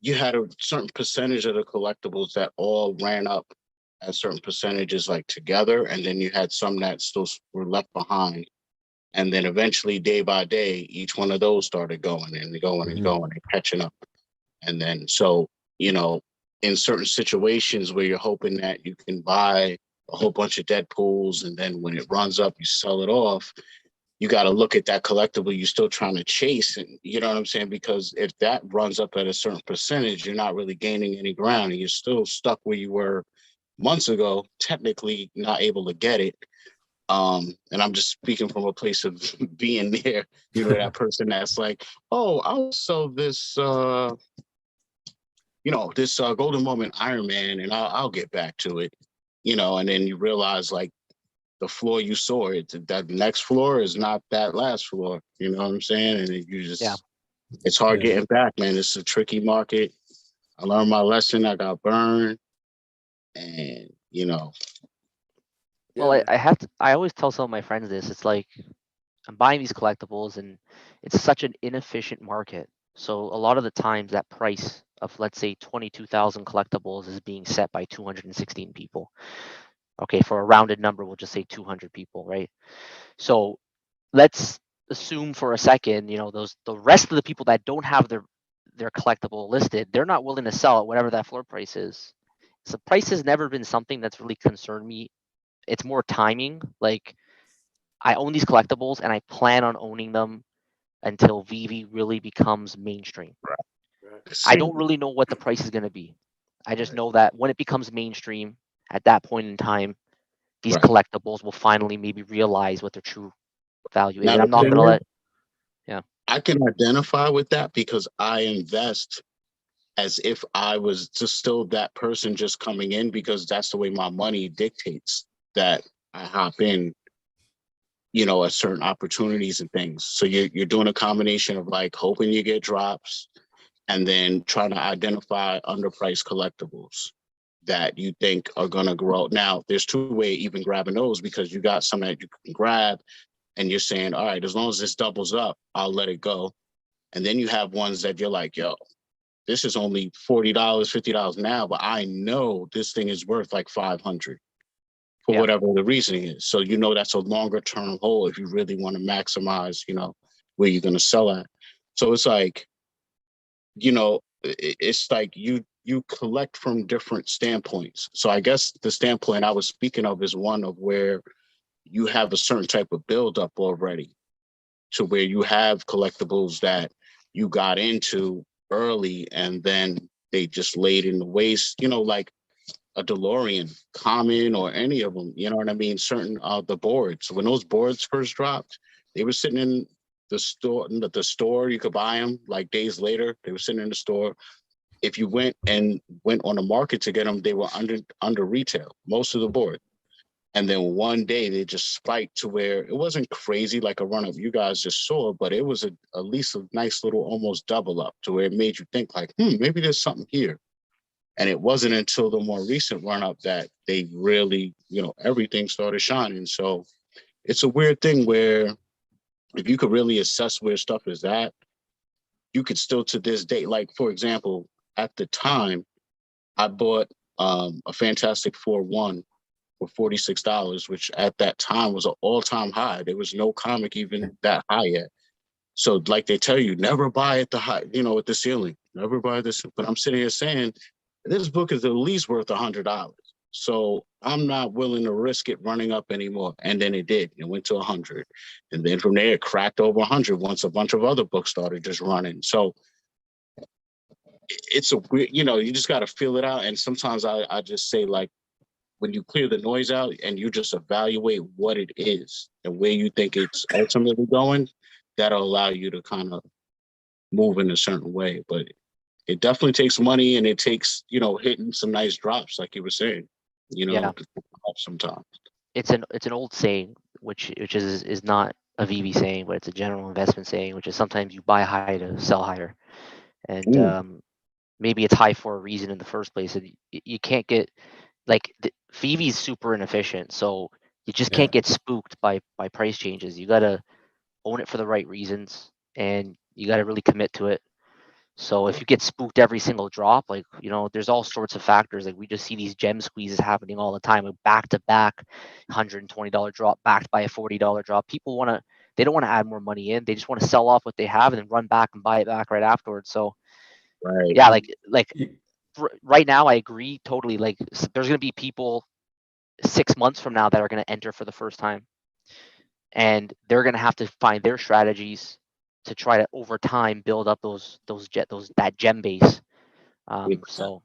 you had a certain percentage of the collectibles that all ran up at certain percentages like together, and then you had some that still were left behind. And then eventually, day by day, each one of those started going and going and going and catching up. And then, so, in certain situations where you're hoping that you can buy a whole bunch of Deadpools, and then when it runs up, you sell it off, you got to look at that collectible you're still trying to chase. And you know what I'm saying? Because if that runs up at a certain percentage, you're not really gaining any ground, and you're still stuck where you were months ago, technically not able to get it. And I'm just speaking from a place of being there, that person that's like, oh, I'll sell this, this Golden Moment Iron Man, and I'll get back to it, and then you realize like the floor you saw, that next floor is not that last floor, you know what I'm saying? And you just, it's hard getting back, man. It's a tricky market. I learned my lesson. I got burned, and
Well, I always tell some of my friends this. It's like I'm buying these collectibles and it's such an inefficient market. So a lot of the times that price of, let's say, 22,000 collectibles is being set by 216 people. Okay, for a rounded number, we'll just say 200 people, right? So let's assume for a second, the rest of the people that don't have their collectible listed, they're not willing to sell at whatever that floor price is. So price has never been something that's really concerned me. It's more timing. Like, I own these collectibles and I plan on owning them until Veve really becomes mainstream. I don't really know what the price is going to be. I just know that when it becomes mainstream, at that point in time, these collectibles will finally maybe realize what their true value is. And I'm not going to let.
I can identify with that because I invest as if I was just still that person just coming in, because that's the way my money dictates that I hop in, at certain opportunities and things. So you're doing a combination of like hoping you get drops and then trying to identify underpriced collectibles that you think are going to grow. Now, there's two ways even grabbing those, because you got some that you can grab and you're saying, all right, as long as this doubles up, I'll let it go. And then you have ones that you're like, yo, this is only $40, $50 now, but I know this thing is worth like $500 for whatever the reasoning is. So, that's a longer term hold if you really want to maximize, where you're going to sell at. So it's like, it's like you collect from different standpoints. So I guess the standpoint I was speaking of is one of where you have a certain type of buildup already, to where you have collectibles that you got into early and then they just laid in the waste, like a DeLorean, Common, or any of them, you know what I mean? Certain the boards, when those boards first dropped, they were sitting in the store. The store, you could buy them like days later. They were sitting in the store. If you went on the market to get them, they were under retail, most of the board. And then one day they just spiked to where it wasn't crazy like a run up you guys just saw, but it was at least a nice little almost double up, to where it made you think like, maybe there's something here. And it wasn't until the more recent run up that they really, everything started shining. So it's a weird thing where if you could really assess where stuff is at, you could still to this day, like, for example, at the time, I bought a Fantastic Four 1 for $46, which at that time was an all-time high. There was no comic even that high yet. So like they tell you, never buy at the high, at the ceiling. Never buy this. But I'm sitting here saying, this book is at least worth $100. So I'm not willing to risk it running up anymore. And then it did. It went to 100. And then from there, it cracked over 100 once a bunch of other books started just running. So it's a weird, you just got to feel it out. And sometimes I just say, like, when you clear the noise out and you just evaluate what it is and where you think it's ultimately going, that'll allow you to kind of move in a certain way. But it definitely takes money, and it takes, you know, hitting some nice drops, like you were saying, you know,
Yeah.
to help sometimes.
It's an old saying, which is not a VV saying, but it's a general investment saying, which is sometimes you buy high to sell higher. And maybe it's high for a reason in the first place. And you can't get, like, VV is super inefficient, so you just can't get spooked by price changes. You gotta own it for the right reasons, and you gotta really commit to it. So if you get spooked every single drop, like, you know, there's all sorts of factors. Like, we just see these gem squeezes happening all the time, like back to back $120 drop backed by a $40 drop. People want to, they don't want to add more money in. They just want to sell off what they have and then run back and buy it back right afterwards. So
Right.
yeah, like right now, I agree totally. Like, there's going to be people 6 months from now that are going to enter for the first time, and they're going to have to find their strategies to try to over time build up that gem base. So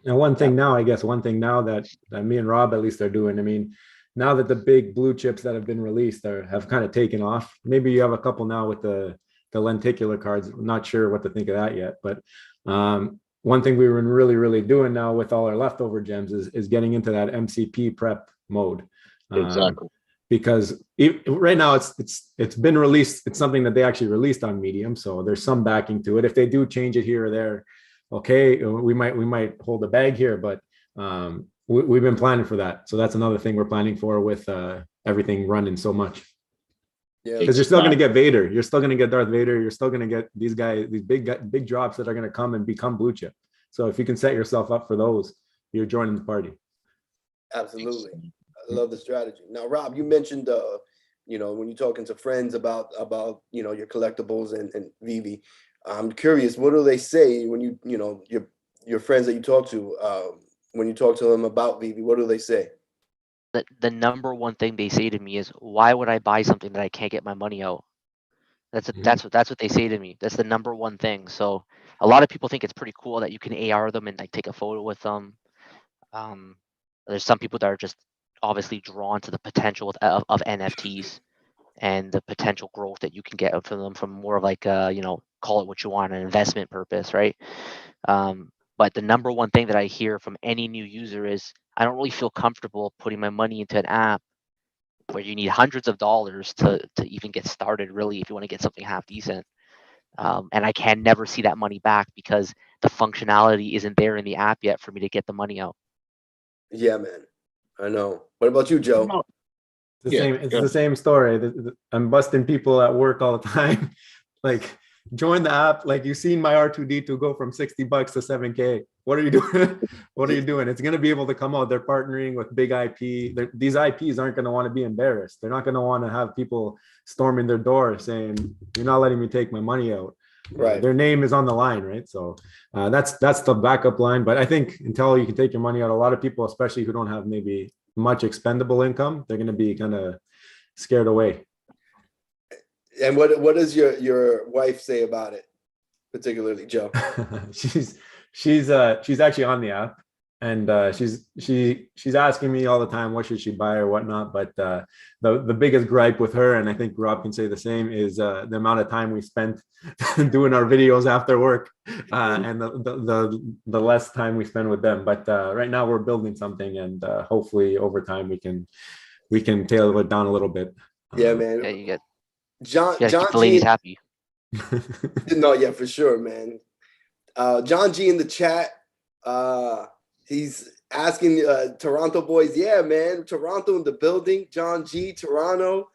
And one thing now, I guess, one thing now that me and Rob at least are doing, I mean, now that the big blue chips that have been released have kind of taken off. Maybe you have a couple now with the lenticular cards. I'm not sure what to think of that yet, but one thing we were really doing now with all our leftover gems is getting into that MCP prep mode.
Exactly.
Because right now it's been released. It's something that they actually released on Medium, so there's some backing to it. If they do change it here or there, okay, we might hold a bag here, but we've been planning for that. So that's another thing we're planning for with everything running so much.
Yeah,
because you're still going to get Vader, you're still going to get Darth Vader, you're still going to get these guys, these big drops that are going to come and become blue chip. So if you can set yourself up for those, you're joining the party.
Absolutely. I love the strategy. Now, Rob, you mentioned, you know, when you're talking to friends about, you know, your collectibles and Veve, I'm curious, what do they say when you know, your friends that you talk to, when you talk to them about Veve, what do they say?
The number one thing they say to me is, why would I buy something that I can't get my money out? That's what they say to me. That's the number one thing. So a lot of people think it's pretty cool that you can AR them and like take a photo with them. There's some people that are just obviously drawn to the potential of NFTs and the potential growth that you can get from them from more of like you know, call it what you want, an investment purpose, right? But the number one thing that I hear from any new user is, I don't really feel comfortable putting my money into an app where you need hundreds of dollars to even get started, really, if you want to get something half decent. And I can never see that money back because the functionality isn't there in the app yet for me to get the money out.
Yeah, man. I know. What about you, Joe?
It's the same story. I'm busting people at work all the time. Like, join the app. Like, you've seen my R2D2 go from $60 to $7K. What are you doing? What are you doing? It's going to be able to come out. They're partnering with big IP. These IPs aren't going to want to be embarrassed. They're not going to want to have people storming their door saying, you're not letting me take my money out.
Right.
Their name is on the line, right? So that's the backup line. But I think until you can take your money out, a lot of people, especially who don't have maybe much expendable income, they're going to be kind of scared away. And
what does your wife say about it, particularly Joe?
she's actually on the app, and she's asking me all the time what should she buy or whatnot. But the biggest gripe with her, and I think Rob can say the same, is the amount of time we spent doing our videos after work, and the less time we spend with them. But right now we're building something, and hopefully over time we can tailor it down a little bit.
Yeah, man.
Yeah, you get
John
keep the
G.
ladies happy.
No, yeah, for sure, man. John G in the chat, he's asking Toronto boys, yeah, man, Toronto in the building. John G, Toronto,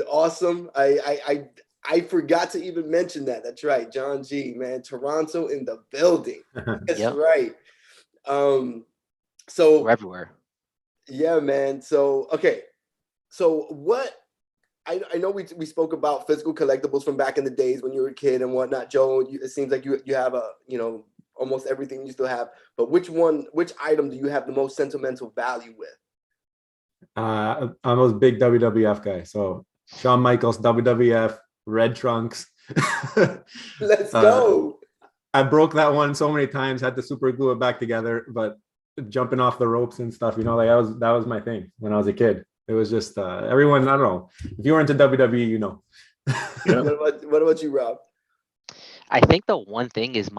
awesome. I forgot to even mention that. That's right, John G, man, Toronto in the building. That's right. So
we're everywhere.
Yeah, man. So okay, so what? I know we spoke about physical collectibles from back in the days when you were a kid and whatnot. Joe, it seems like you have almost everything you still have. But which item do you have the most sentimental value with?
I'm a big WWF guy. So Shawn Michaels, WWF, red trunks.
Let's go.
I broke that one so many times, had to super glue it back together. But jumping off the ropes and stuff. You know, like that was my thing when I was a kid. It was just everyone. I don't know if you were into WWE, you know.
Yeah.
What about you, Rob?
I think the one thing is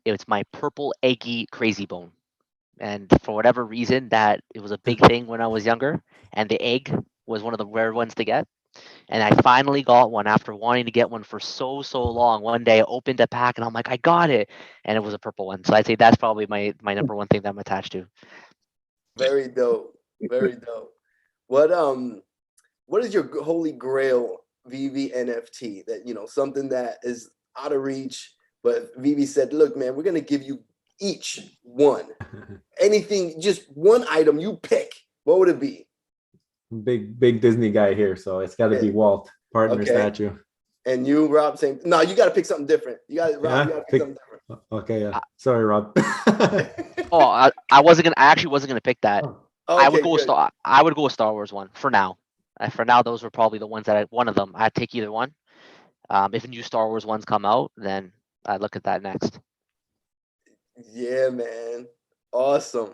it's my purple eggy crazy bone. And for whatever reason, that it was a big thing when I was younger, and the egg was one of the rare ones to get. And I finally got one after wanting to get one for so long. One day I opened a pack and I'm like, I got it, and it was a purple one. So I'd say that's probably my number one thing that I'm attached to.
Very dope. Very dope. What is your holy grail Veve NFT that, you know, something that is out of reach, but Veve said, look, man, we're gonna give you each one. Anything, just one item you pick. What would it be?
Big Disney guy here, so it's got to be Walt partner statue.
And you, Rob, saying no, you got to pick something different. You got Rob, you got to pick something different.
Okay, yeah. Sorry, Rob.
I actually wasn't gonna pick that.
Okay,
I would go with Star Wars one for now. For now, those were probably the ones that one of them. I'd take either one. If new Star Wars ones come out, then I'd look at that next.
Yeah, man. Awesome.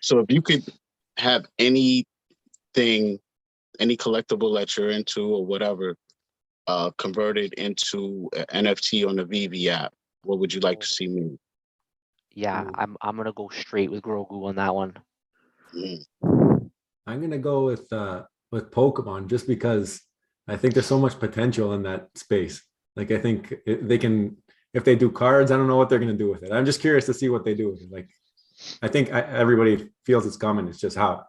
So if you could have anything, any collectible that you're into or whatever, converted into an NFT on the Veve app, what would you like to see me?
Yeah, I'm gonna go straight with Grogu on that one.
I'm gonna go with Pokemon just because I think there's so much potential in that space. Like I think they can, if they do cards, I don't know what they're gonna do with it. I'm just curious to see what they do with it. Like I think everybody feels it's coming. It's just how.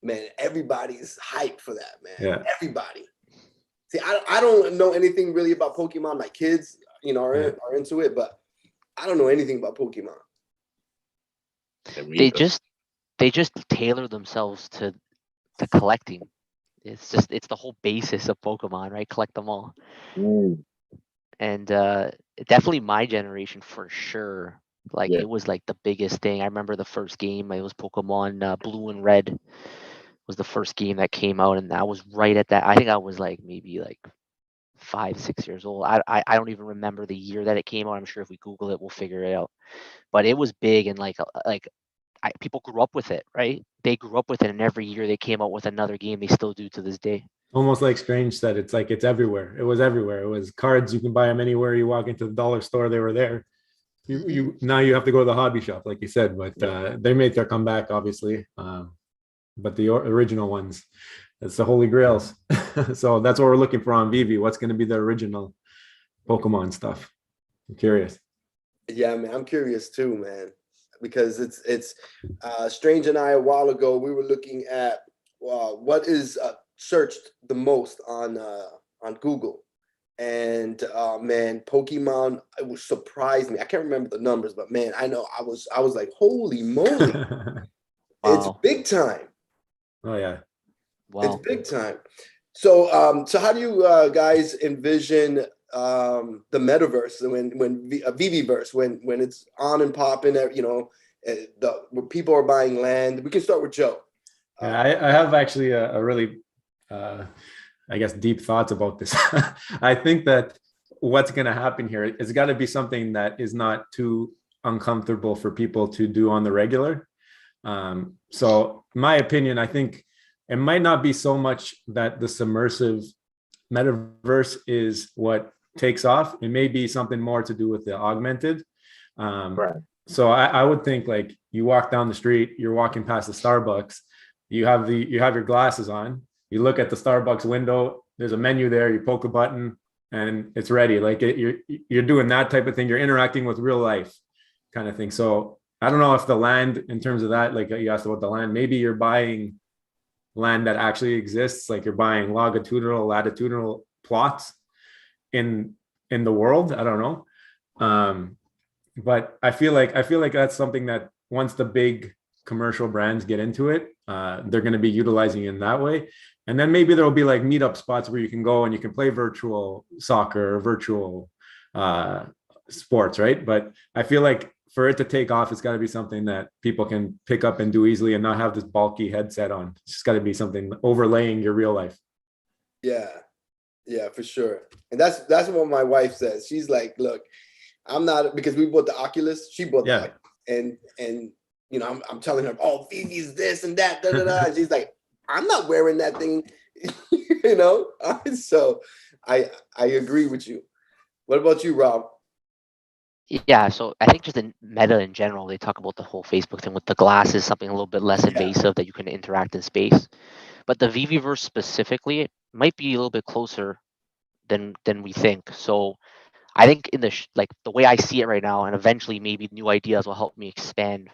Man, everybody's hyped for that, man.
Yeah.
Everybody. See, I don't know anything really about Pokemon. My kids, you know, are into it, but I don't know anything about Pokemon.
They just tailor themselves to collecting. It's the whole basis of Pokemon, right? Collect them all. And definitely my generation for sure. Like it was like the biggest thing. I remember the first game. It was Pokemon Blue and Red was the first game that came out, and I was right at that. I think I was like maybe like 5-6 years old. I don't even remember the year that it came out. I'm sure if we Google it, we'll figure it out. But it was big, and people grew up with it, right? They grew up with it, and every year they came out with another game. They still do to this day.
Almost like Strange said, it's like it's everywhere. It was everywhere. It was cards. You can buy them anywhere. You walk into the dollar store, they were there. Now you have to go to the hobby shop, like you said. But they made their comeback, obviously. But the original ones, it's the holy grails. So that's what we're looking for on Veve. What's going to be the original Pokemon stuff? I'm curious.
Yeah, man, I'm curious too, man, because it's Strange and I a while ago we were looking at what is searched the most on Google, and man, Pokemon, it surprised me. I can't remember the numbers, but man, I know I was like, holy moly. It's big time.
Oh yeah.
Wow.
It's big time. So how do you guys envision the metaverse when Veveverse when it's on and popping? You know, where people are buying land. We can start with Joe.
Yeah, I have actually a really, I guess, deep thoughts about this. I think that what's going to happen here is got to be something that is not too uncomfortable for people to do on the regular. So my opinion, I think it might not be so much that the submersive metaverse is what takes off. It may be something more to do with the augmented.
Right.
So I would think like you walk down the street, you're walking past the Starbucks, you have your glasses on, you look at the Starbucks window, there's a menu there, you poke a button and it's ready. Like you're doing that type of thing. You're interacting with real life kind of thing. So I don't know if the land, in terms of that, like you asked about the land, maybe you're buying land that actually exists, like you're buying longitudinal, latitudinal plots in the world. I don't know. But I feel like that's something that once the big commercial brands get into it, they're going to be utilizing it in that way. And then maybe there'll be like meetup spots where you can go and you can play virtual soccer or virtual sports, right? But I feel like for it to take off, it's got to be something that people can pick up and do easily and not have this bulky headset on. It's just got to be something overlaying your real life.
Yeah, for sure. And that's what my wife says. She's like, look, I'm not, because we bought the Oculus. She bought the Oculus. and you know, I'm telling her, oh, Phoebe's this and that, da da da. And she's like, I'm not wearing that thing, you know. So I agree with you. What about you, Rob?
Yeah, so I think just in Meta in general, they talk about the whole Facebook thing with the glasses, something a little bit less invasive that you can interact in space. But the Veveverse specifically might be a little bit closer than we think. So I think in the like the way I see it right now, and eventually maybe new ideas will help me expand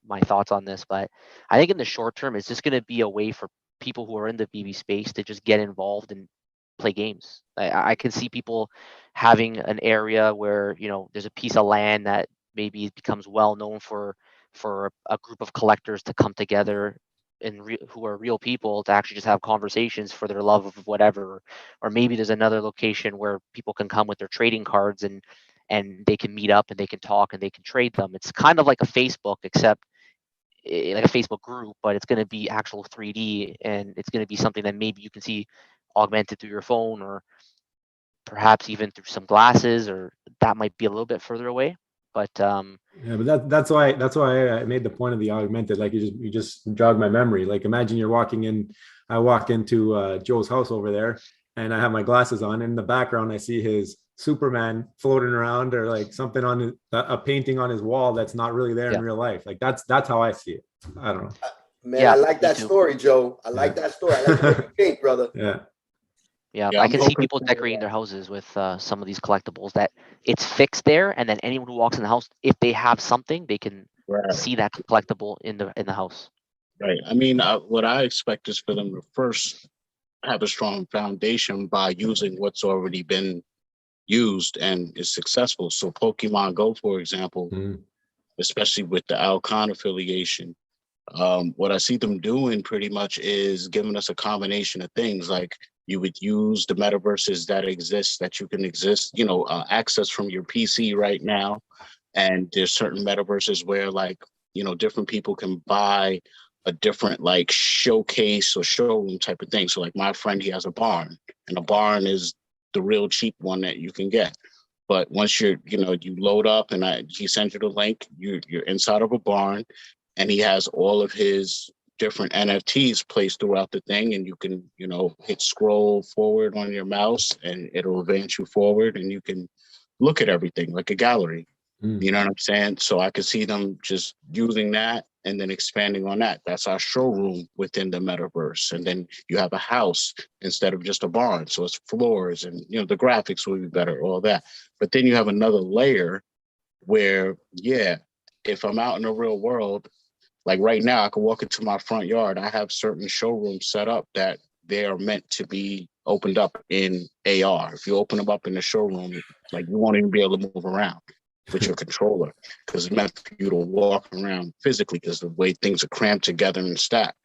my thoughts on this. But I think in the short term, it's just going to be a way for people who are in the VV space to just get involved and play games. I can see people having an area where, you know, there's a piece of land that maybe becomes well known for a group of collectors to come together and who are real people to actually just have conversations for their love of whatever. Or maybe there's another location where people can come with their trading cards and they can meet up and they can talk and they can trade them. It's kind of like a Facebook, except like a Facebook group, but it's going to be actual 3D, and it's going to be something that maybe you can see augmented through your phone, or perhaps even through some glasses, or that might be a little bit further away. But
yeah, but that's why I made the point of the augmented. Like you just jogged my memory. Like imagine you're walking in, I walk into Joe's house over there, and I have my glasses on. In the background, I see his Superman floating around, or like something on his, a painting on his wall that's not really there in real life. Like that's how I see it. I don't know.
Man, I like that story, Joe. I like that story. I like the way you think, brother.
Yeah, I can see people decorating their houses with some of these collectibles that it's fixed there, and then anyone who walks in the house, if they have something, they can see that collectible in the house.
Right. I mean, what I expect is for them to first have a strong foundation by using what's already been used and is successful. So Pokemon Go, for example, especially with the Alcon affiliation, what I see them doing pretty much is giving us a combination of things. Like you would use the metaverses that exist, that you can access from your PC right now. And there's certain metaverses where, like, you know, different people can buy a different like showcase or showroom type of thing. So like my friend, he has a barn, and a barn is the real cheap one that you can get. But once you load up and he sends you the link, you're inside of a barn, and he has all of his different NFTs placed throughout the thing, and you can, hit scroll forward on your mouse and it'll advance you forward, and you can look at everything like a gallery. You know what I'm saying? So I could see them just using that and then expanding on that. That's our showroom within the metaverse. And then you have a house instead of just a barn. So it's floors, and, the graphics will be better, all that. But then you have another layer where, if I'm out in the real world, like right now, I can walk into my front yard. I have certain showrooms set up that they are meant to be opened up in AR. If you open them up in the showroom, like you won't even be able to move around with your controller, because it's meant for you to walk around physically, because the way things are crammed together and stacked.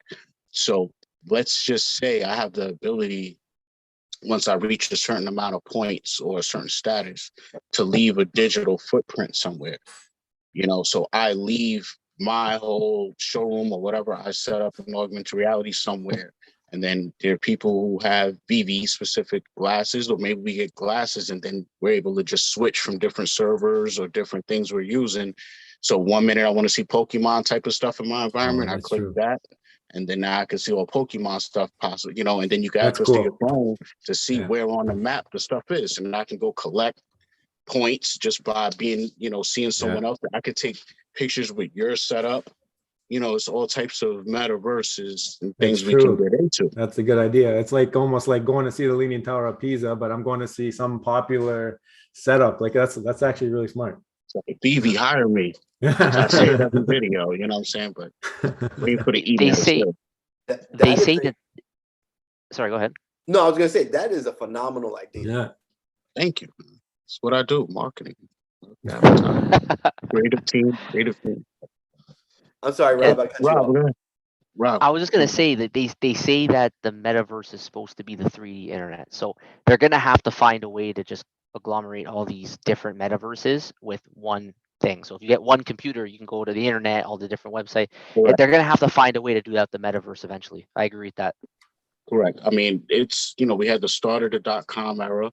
So let's just say I have the ability, once I reach a certain amount of points or a certain status, to leave a digital footprint somewhere. So I leave my whole showroom or whatever I set up in augmented reality somewhere. And then there are people who have VV specific glasses, or maybe we get glasses and then we're able to just switch from different servers or different things we're using. So 1 minute I want to see Pokemon type of stuff in my environment. I click that, and then now I can see all Pokemon stuff possible, and then you can access to your phone to see where on the map the stuff is. And I can go collect points just by being, seeing someone else. I could take pictures with your setup. It's all types of metaverses and things we can get into.
That's a good idea. It's like almost like going to see the Leaning Tower of Pisa, but I'm going to see some popular setup. Like that's actually really smart.
It's like, BV, hire me. I say it every video, you know what I'm saying? But wait for the email.
They say that. Sorry, go ahead.
No, I was gonna say that is a phenomenal idea.
Yeah.
Thank you. That's what I do, marketing. Creative team.
I'm sorry, Rob.
Rob.
I was just gonna say that they say that the metaverse is supposed to be the 3D internet, so they're gonna have to find a way to just agglomerate all these different metaverses with one thing. So if you get one computer, you can go to the internet, all the different websites. Correct. They're gonna have to find a way to do that with the metaverse eventually. I agree with that.
Correct. I mean, it's we had the start of the .com era,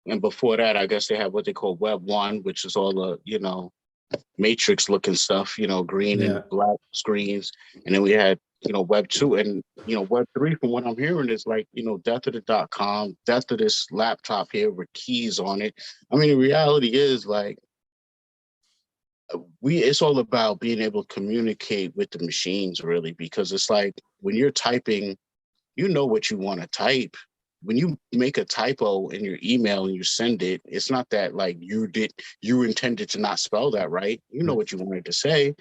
and before that, I guess they have what they call Web 1, which is all the matrix looking stuff, you know, green
Yeah.
and black screens. And then we had, you know, Web 2 and, you know, Web 3 from what I'm hearing is like, you know, death of the .com, death of this laptop here with keys on it. I mean, the reality is like, it's all about being able to communicate with the machines really, because it's like when you're typing, you know what you want to type. When you make a typo in your email and you send it, it's not that like you intended to not spell that right. You know what you wanted to say,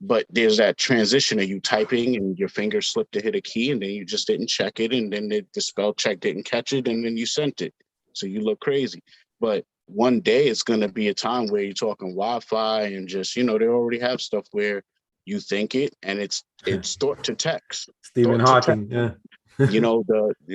but there's that transition of you typing and your finger slipped to hit a key and then you just didn't check it, and then the spell check didn't catch it, and then you sent it. So you look crazy. But one day it's going to be a time where you're talking Wi-Fi and just, you know, they already have stuff where you think it and it's thought to text.
Stephen
Thought to
Hawking. Yeah.
you know,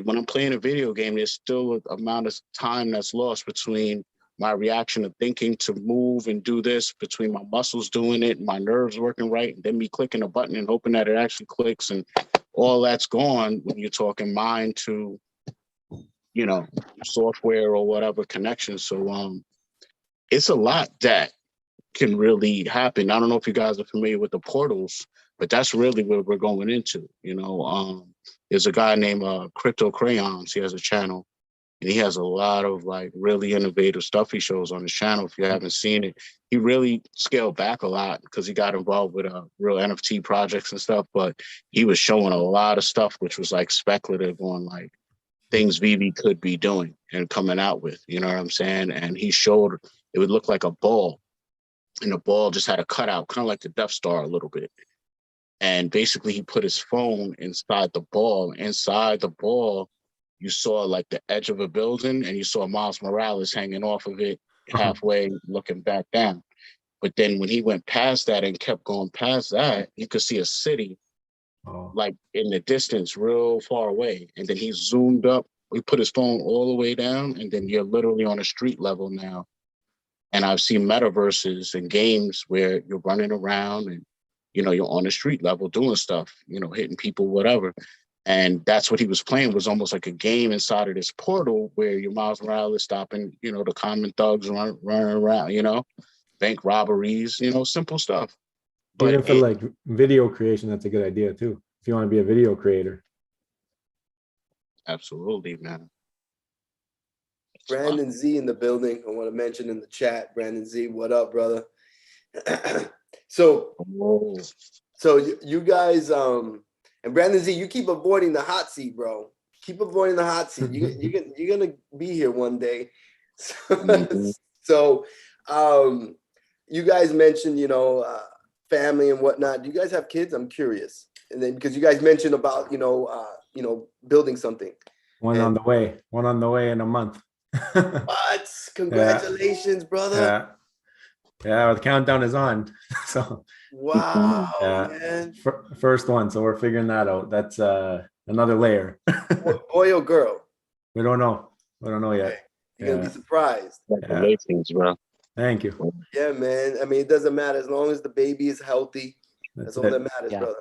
when I'm playing a video game, there's still an amount of time that's lost between my reaction of thinking to move and do this, between my muscles doing it, my nerves working right, and then me clicking a button and hoping that it actually clicks, and all that's gone when you're talking mind to, you know, software or whatever connection. So it's a lot that can really happen. I don't know if you guys are familiar with the portals, but that's really what we're going into. You know, there's a guy named Crypto Crayons. He has a channel, and he has a lot of like really innovative stuff he shows on his channel. If you haven't seen it, he really scaled back a lot because he got involved with real NFT projects and stuff. But he was showing a lot of stuff which was like speculative on like things Veve could be doing and coming out with. You know what I'm saying? And he showed it would look like a ball, and the ball just had a cutout, kind of like the Death Star a little bit. And basically he put his phone inside the ball. Inside the ball, you saw like the edge of a building, and you saw Miles Morales hanging off of it halfway looking back down. But then when he went past that and kept going past that, you could see a city like in the distance real far away. And then he zoomed up, he put his phone all the way down, and then you're literally on a street level now. And I've seen metaverses and games where you're running around and, you know, you're on the street level doing stuff, you know, hitting people, whatever. And that's what he was playing, was almost like a game inside of this portal where your Miles Morales stopping, you know, the common thugs running around, you know, bank robberies, you know, simple stuff. But
even for like video creation, that's a good idea too. If you want to be a video creator.
Absolutely, man.
Brandon Z in the building. I want to mention in the chat, Brandon Z, what up, brother? So you guys, and Brandon Z, you keep avoiding the hot seat, bro. Keep avoiding the hot seat. You're gonna be here one day. So, you guys mentioned, you know, family and whatnot. Do you guys have kids? I'm curious. And then because you guys mentioned about, you know, building something.
One on the way in a month.
What? Congratulations, brother.
Yeah, the countdown is on. So
wow,
yeah,
man.
First one. So we're figuring that out. That's another layer.
Boy or girl?
We don't know. We don't know yet.
Okay. You're gonna be surprised.
Congratulations, bro.
Thank you.
Yeah, man. I mean, it doesn't matter as long as the baby is healthy. That's all that matters, brother.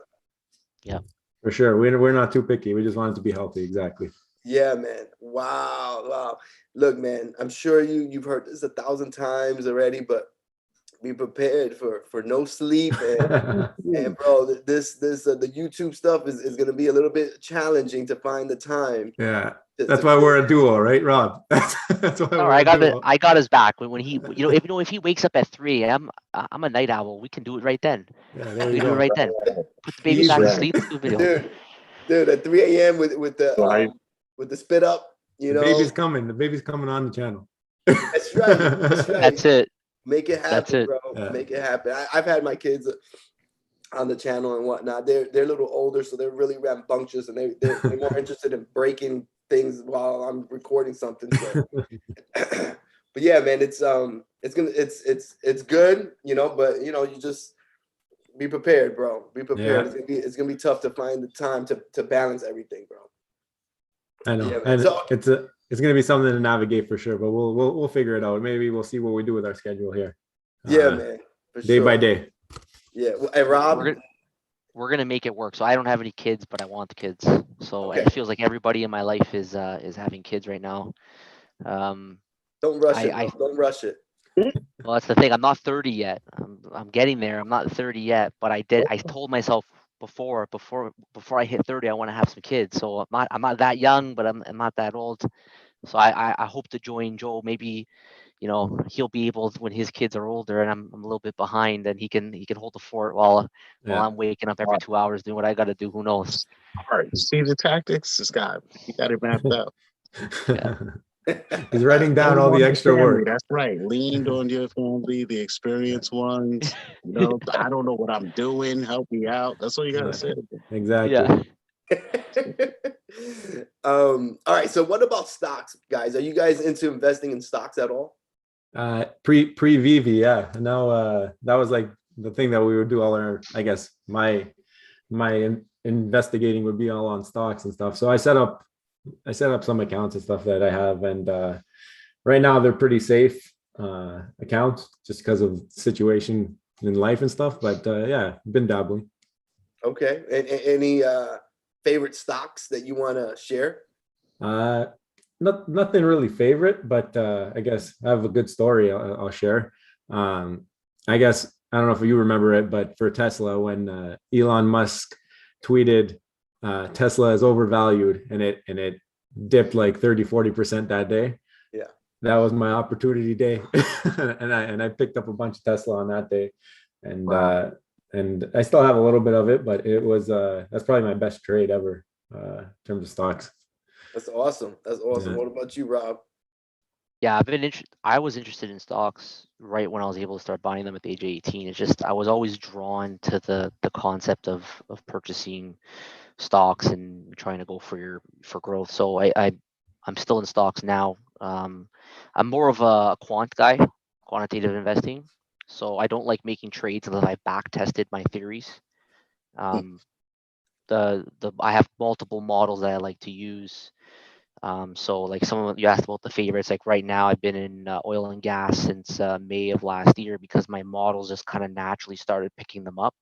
Yeah.
For sure. We're not too picky. We just want it to be healthy. Exactly.
Yeah, man. Wow. Look, man, I'm sure you've heard this 1,000 times already, but be prepared for no sleep and bro, this the YouTube stuff is gonna be a little bit challenging to find the time.
Yeah. That's why we're a duo, right, Rob? That's why
I got his back when he, if he wakes up at 3 a.m., I'm a night owl. We can do it right then.
Yeah, there
we
you
do
go.
it right then. Put the baby back to sleep. Do a video.
Dude, at 3 a.m. with the spit up, you know.
The baby's coming. The baby's coming on the channel.
That's right. That's right.
That's it.
Make it happen,
That's it.
bro. Yeah. Make it happen. I've had my kids on the channel and whatnot. They're a little older, so they're really rambunctious, and they're more interested in breaking things while I'm recording something. So. But yeah, man, it's good, you know. But you know, you just be prepared, bro. Be prepared. Yeah. It's gonna be tough to find the time to balance everything, bro.
I know,
yeah,
and it's gonna be something to navigate for sure. But we'll figure it out. Maybe we'll see what we do with our schedule here.
Yeah, man.
Day by day.
Yeah. Hey, Rob.
We're gonna make it work. So I don't have any kids, but I want the kids. So it feels like everybody in my life is having kids right now.
Don't rush it. Don't rush it.
Well, that's the thing. I'm not 30 yet. I'm getting there. I'm not 30 yet, but I told myself before I hit 30, I want to have some kids. So I'm not that young, but I'm not that old. So I hope to join Joe. Maybe, he'll be able to, when his kids are older and I'm a little bit behind, and he can hold the fort while
Yeah.
I'm waking up every 2 hours doing what I got to do. Who knows?
All right, see the tactics. He got it mapped out.
Yeah.
He's writing down all the
Lean on
extra
family,
work.
That's right. Leaned on your family, the experienced ones. I don't know what I'm doing. Help me out. That's all you gotta say.
Exactly.
Yeah.
All right. So what about stocks, guys? Are you guys into investing in stocks at all?
Pre Veve, yeah. Now that was like the thing that we would do all our, I guess my investigating would be all on stocks and stuff. So I set up some accounts and stuff that I have, and right now they're pretty safe accounts just because of situation in life and stuff. But yeah, been dabbling.
Okay. And any favorite stocks that you want to share?
Nothing really favorite, but I guess I have a good story I'll share. I guess I don't know if you remember it, but for Tesla, when Elon Musk tweeted Tesla is overvalued, and it dipped like 30-40% that day.
Yeah,
that was my opportunity day. and I picked up a bunch of Tesla on that day, and
Wow.
and I still have a little bit of it, but it was that's probably my best trade ever in terms of stocks.
that's awesome. That's awesome.
Yeah.
What about you, Rob?
Yeah, I was interested in stocks right when I was able to start buying them at the age of 18. It's just I was always drawn to the concept of purchasing stocks and trying to go for growth. So I'm still in stocks now. I'm more of a quant guy, quantitative investing. So I don't like making trades unless I back tested my theories. Um, I have multiple models that I like to use. So like you asked about the favorites, like right now I've been in oil and gas since May of last year because my models just kind of naturally started picking them up,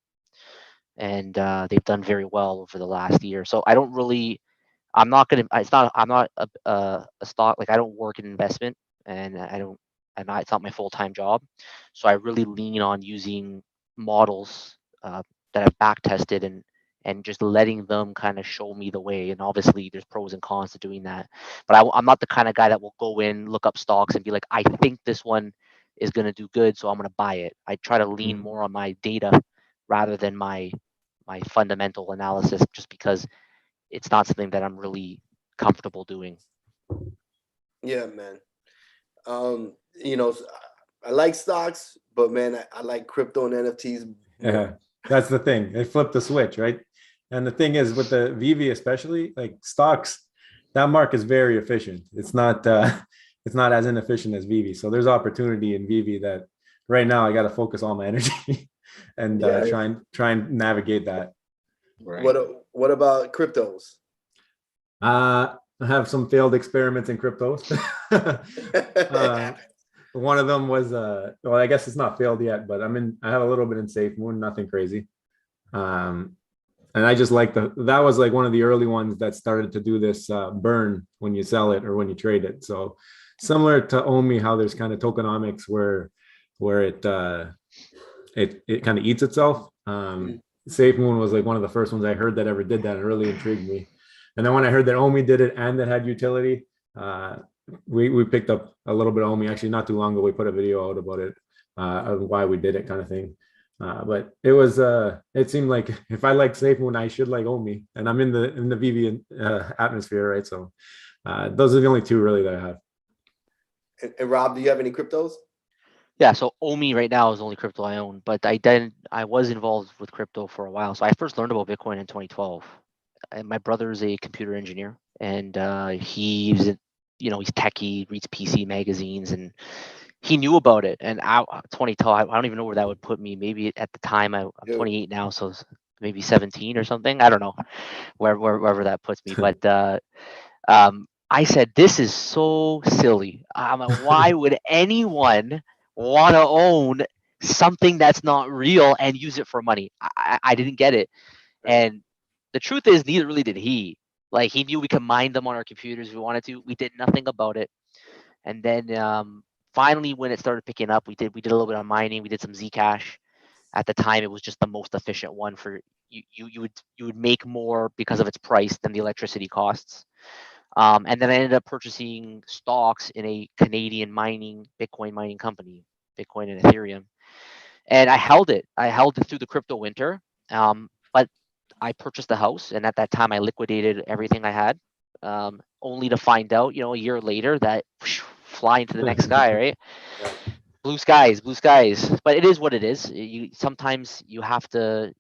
and they've done very well over the last year. So I don't really, I'm not gonna, I'm not a stock, like I don't work in investment, and it's not my full-time job. So I really lean on using models that I've back tested and just letting them kind of show me the way. And obviously there's pros and cons to doing that. But I'm not the kind of guy that will go in, look up stocks and be like, I think this one is going to do good, so I'm going to buy it. I try to lean more on my data rather than my fundamental analysis, just because it's not something that I'm really comfortable doing.
Yeah, man. I like stocks, but man, I like crypto and NFTs.
Yeah, that's the thing. They flipped the switch, right? And the thing is, with the Veve especially, like stocks, that mark is very efficient. It's not it's not as inefficient as Veve. So there's opportunity in Veve that right now I got to focus all my energy and try and navigate that.
Right.
What about cryptos?
I have some failed experiments in cryptos. One of them was well, I guess it's not failed yet, but I have a little bit in SafeMoon, nothing crazy. And I just like that was like one of the early ones that started to do this burn when you sell it or when you trade it. So similar to Omi, how there's kind of tokenomics where it kind of eats itself. SafeMoon was like one of the first ones I heard that ever did that. It really intrigued me. And then when I heard that Omi did it and that had utility, we picked up a little bit of Omi. Actually, not too long ago, we put a video out about it, of why we did it, kind of thing. But it was it seemed like if I like SafeMoon, I should like Omi, and I'm in the Veve atmosphere, right? So those are the only two really that I have.
And Rob, do you have any cryptos?
Yeah, so Omi right now is the only crypto I own, but I was involved with crypto for a while. So I first learned about Bitcoin in 2012. And my brother is a computer engineer, and he's techie, reads PC magazines, and he knew about it. And 2012, I don't even know where that would put me. Maybe at the time, I'm 28 now, so maybe 17 or something. I don't know wherever that puts me. But I said, this is so silly. Why would anyone want to own something that's not real and use it for money? I didn't get it. And the truth is, neither really did he. Like, he knew we could mine them on our computers if we wanted to. We did nothing about it. And then finally, when it started picking up, we did a little bit of mining. We did some Zcash. At the time, it was just the most efficient one for you would make more because of its price than the electricity costs. And then I ended up purchasing stocks in a Canadian Bitcoin mining company, Bitcoin and Ethereum. And I held it through the crypto winter. But I purchased a house, and at that time I liquidated everything I had, only to find out, a year later that fly into the next sky, right? Blue skies. But it is what it is. Sometimes you have to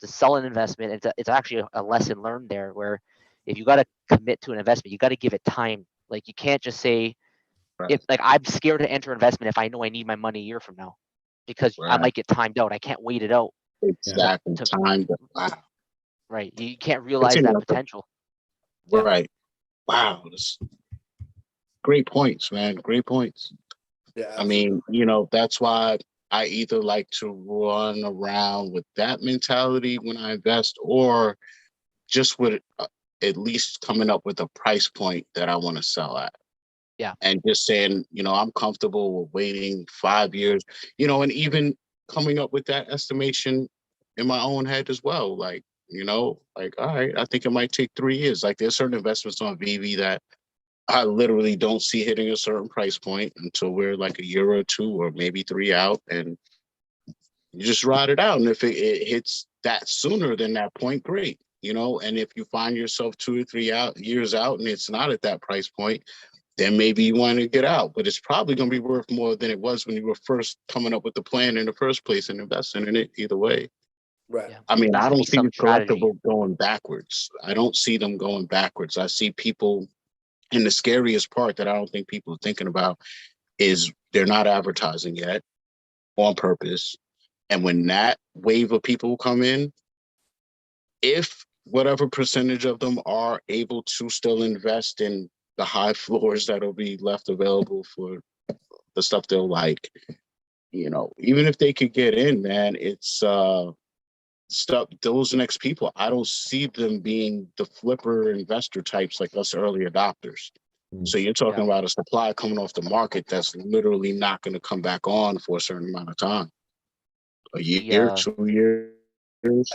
sell an investment. It's actually a lesson learned there, where if you got to commit to an investment, you got to give it time. Like, you can't just say, if like, I'm scared to enter investment if I know I need my money a year from now, because I might get timed out. I can't wait it out.
Exactly. Time. Wow.
Right. You can't realize that potential.
Right. Wow. Great points, man. Great points.
Yeah.
I mean, that's why I either like to run around with that mentality when I invest, or just with at least coming up with a price point that I want to sell at.
Yeah.
And just saying, I'm comfortable with waiting 5 years, and even coming up with that estimation in my own head as well. Like, all right, I think it might take 3 years. Like, there's certain investments on Veve that I literally don't see hitting a certain price point until we're like a year or 2 or maybe 3 out, and you just ride it out. And if it hits that sooner than that point, great. And if you find yourself 2 or 3 years out and it's not at that price point, then maybe you want to get out. But it's probably going to be worth more than it was when you were first coming up with the plan in the first place and investing in it either way.
Right.
Yeah.
I mean, I don't see the
strategy.
collectible going backwards. I don't see them going backwards. I see people, and the scariest part that I don't think people are thinking about is they're not advertising yet on purpose. And when that wave of people come in, if whatever percentage of them are able to still invest in the high floors that'll be left available for the stuff they'll like, even if they could get in, man, it's stuff, those next people, I don't see them being the flipper investor types like us early adopters. So you're talking about a supply coming off the market that's literally not going to come back on for a certain amount of time. A year, 2 years.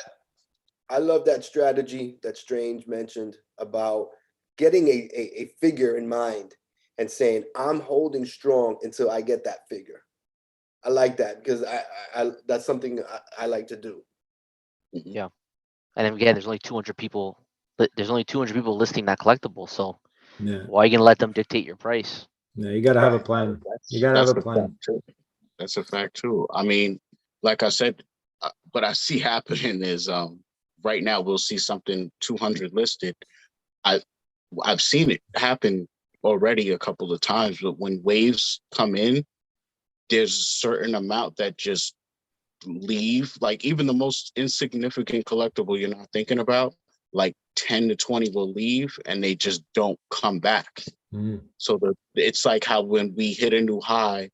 I love that strategy that Strange mentioned about getting a figure in mind and saying, I'm holding strong until I get that figure. I like that, because I that's something I like to do.
Yeah. And then again, there's only 200 people listing that collectible. So why are you going to let them dictate your price?
Yeah, you got to have a plan. You got to have a plan.
That's a fact too. I mean, like I said, what I see happening is right now we'll see something 200 listed. I've seen it happen already a couple of times, but when waves come in, there's a certain amount that just leave. Like, even the most insignificant collectible you're not thinking about, like 10 to 20 will leave and they just don't come back. So it's like how when we hit a new high,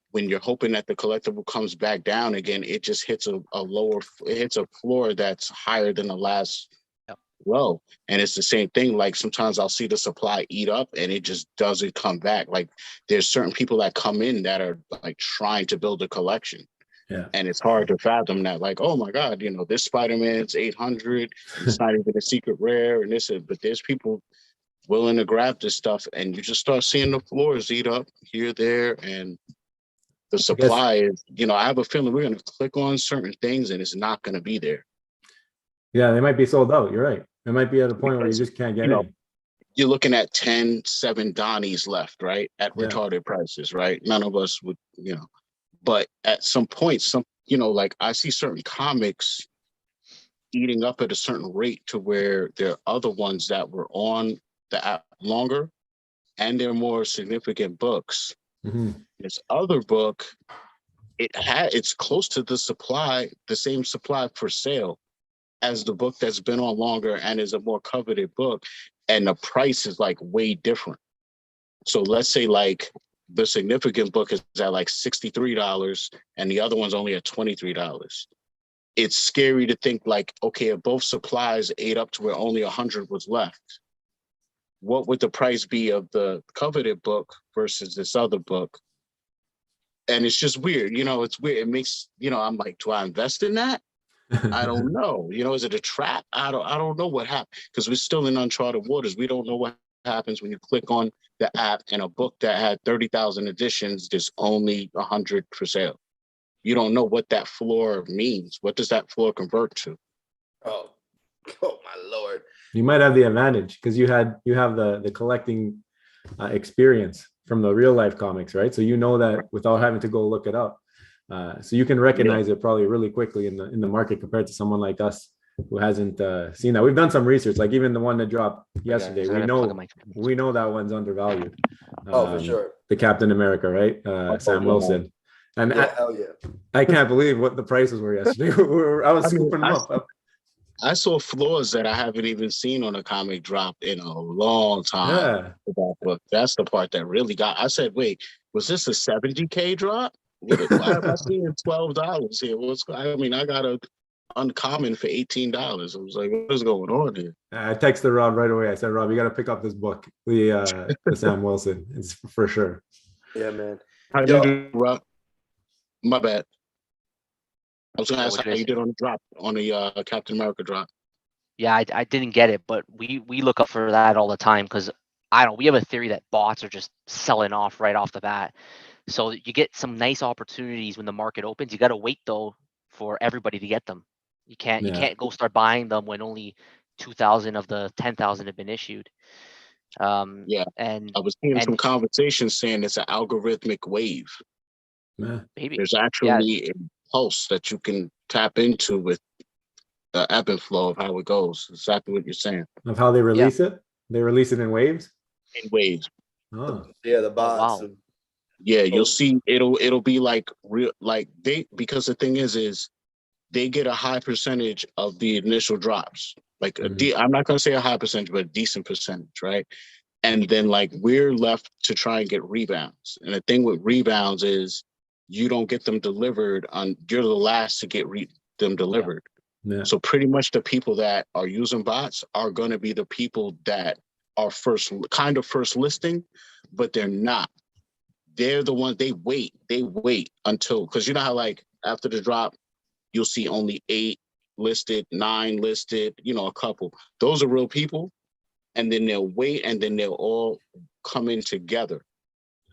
when you're hoping that the collectible comes back down again, it just hits a floor that's higher than the last low. And it's the same thing. Like, sometimes I'll see the supply eat up and it just doesn't come back. Like, there's certain people that come in that are like trying to build a collection. Yeah. And it's hard to fathom that, like, oh my God, this Spider-Man's 800, it's not even a secret rare, and but there's people willing to grab this stuff, and you just start seeing the floors eat up here, there, and the supply is, I have a feeling we're going to click on certain things and it's not going to be there.
Yeah, they might be sold out. You're right. It might be at a point where you just can't get in.
You're looking at 10, 7 Donnies left, right? At retarded prices, right? None of us would, but at some point, like, I see certain comics eating up at a certain rate to where there are other ones that were on the app longer and they're more significant books. This other book, it's close to the same supply for sale as the book that's been on longer and is a more coveted book, and the price is like way different. So let's say like the significant book is at like $63 and the other one's only at $23. It's scary to think like, okay, if both supplies ate up to where only 100 was left, what would the price be of the coveted book versus this other book? And it's just weird, you know, it's weird. It makes, you know, I'm like, do I invest in that? I don't know. You know, is it a trap? I don't know what happened, because we're still in uncharted waters. We don't know what happens when you click on the app and a book that had 30,000 editions, there's only 100 for sale. You don't know what that floor means. What does that floor convert to?
Oh, oh my Lord.
You might have the advantage because you have the collecting experience from the real life comics, right? So you know that without having to go look it up. So you can recognize it probably really quickly in the market compared to someone like us who hasn't seen that. We've done some research, like even the one that dropped yesterday. We know that one's undervalued.
Oh, for sure.
The Captain America, right? Sam Wilson. And
yeah, hell yeah.
I can't believe what the prices were yesterday. I was scooping them up.
I saw floors that I haven't even seen on a comic drop in a long time.
Yeah.
But that's the part that really got. I said, wait, was this a 70K drop? Why am I seeing $12 here? I mean, I got a uncommon for $18. I was like, what is going on here?
I texted Rob right away. I said, Rob, you got to pick up this book, the Sam Wilson. It's for sure.
Yeah, man.
How you do, Rob? My bad. I was going to ask how you did on the drop, on the Captain America drop.
Yeah, I didn't get it, but we look up for that all the time because we have a theory that bots are just selling off right off the bat. So you get some nice opportunities when the market opens. You got to wait though for everybody to get them. You can't go start buying them when only 2,000 of the 10,000 have been issued. And
I was hearing some conversations saying it's an algorithmic wave.
Maybe
there's actually a pulse that you can tap into with the ebb and flow of how it goes. Exactly what you're saying.
Of how they release it? They release it in waves?
In waves.
Oh.
Yeah, the bots.
Wow.
Yeah, you'll see it'll be like real, like because the thing is they get a high percentage of the initial drops. Like I'm not gonna say a high percentage, but a decent percentage, right? And then like we're left to try and get rebounds. And the thing with rebounds is you don't get them delivered you're the last to get them delivered.
Yeah.
So pretty much the people that are using bots are going to be the people that are first listing, but they're not. They're the ones they wait until, because you know how like after the drop, you'll see only 8 listed, 9 listed, you know, a couple. Those are real people. And then they'll wait and then they'll all come in together.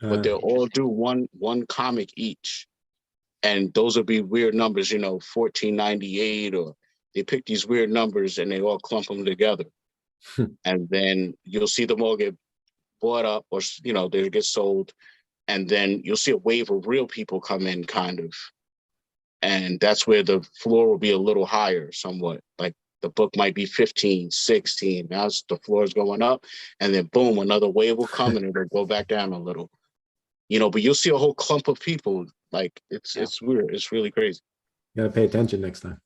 But they'll all do one comic each. And those will be weird numbers, you know, 1498, or they pick these weird numbers and they all clump them together. And then you'll see them all get bought up, or, you know, they get sold. And then you'll see a wave of real people come in, kind of. And that's where the floor will be a little higher somewhat. Like the book might be 15, 16. Now the floor is going up. And then boom, another wave will come and it'll go back down a little. You know, but you'll see a whole clump of people. Like it's weird. It's really crazy.
You gotta pay attention next time.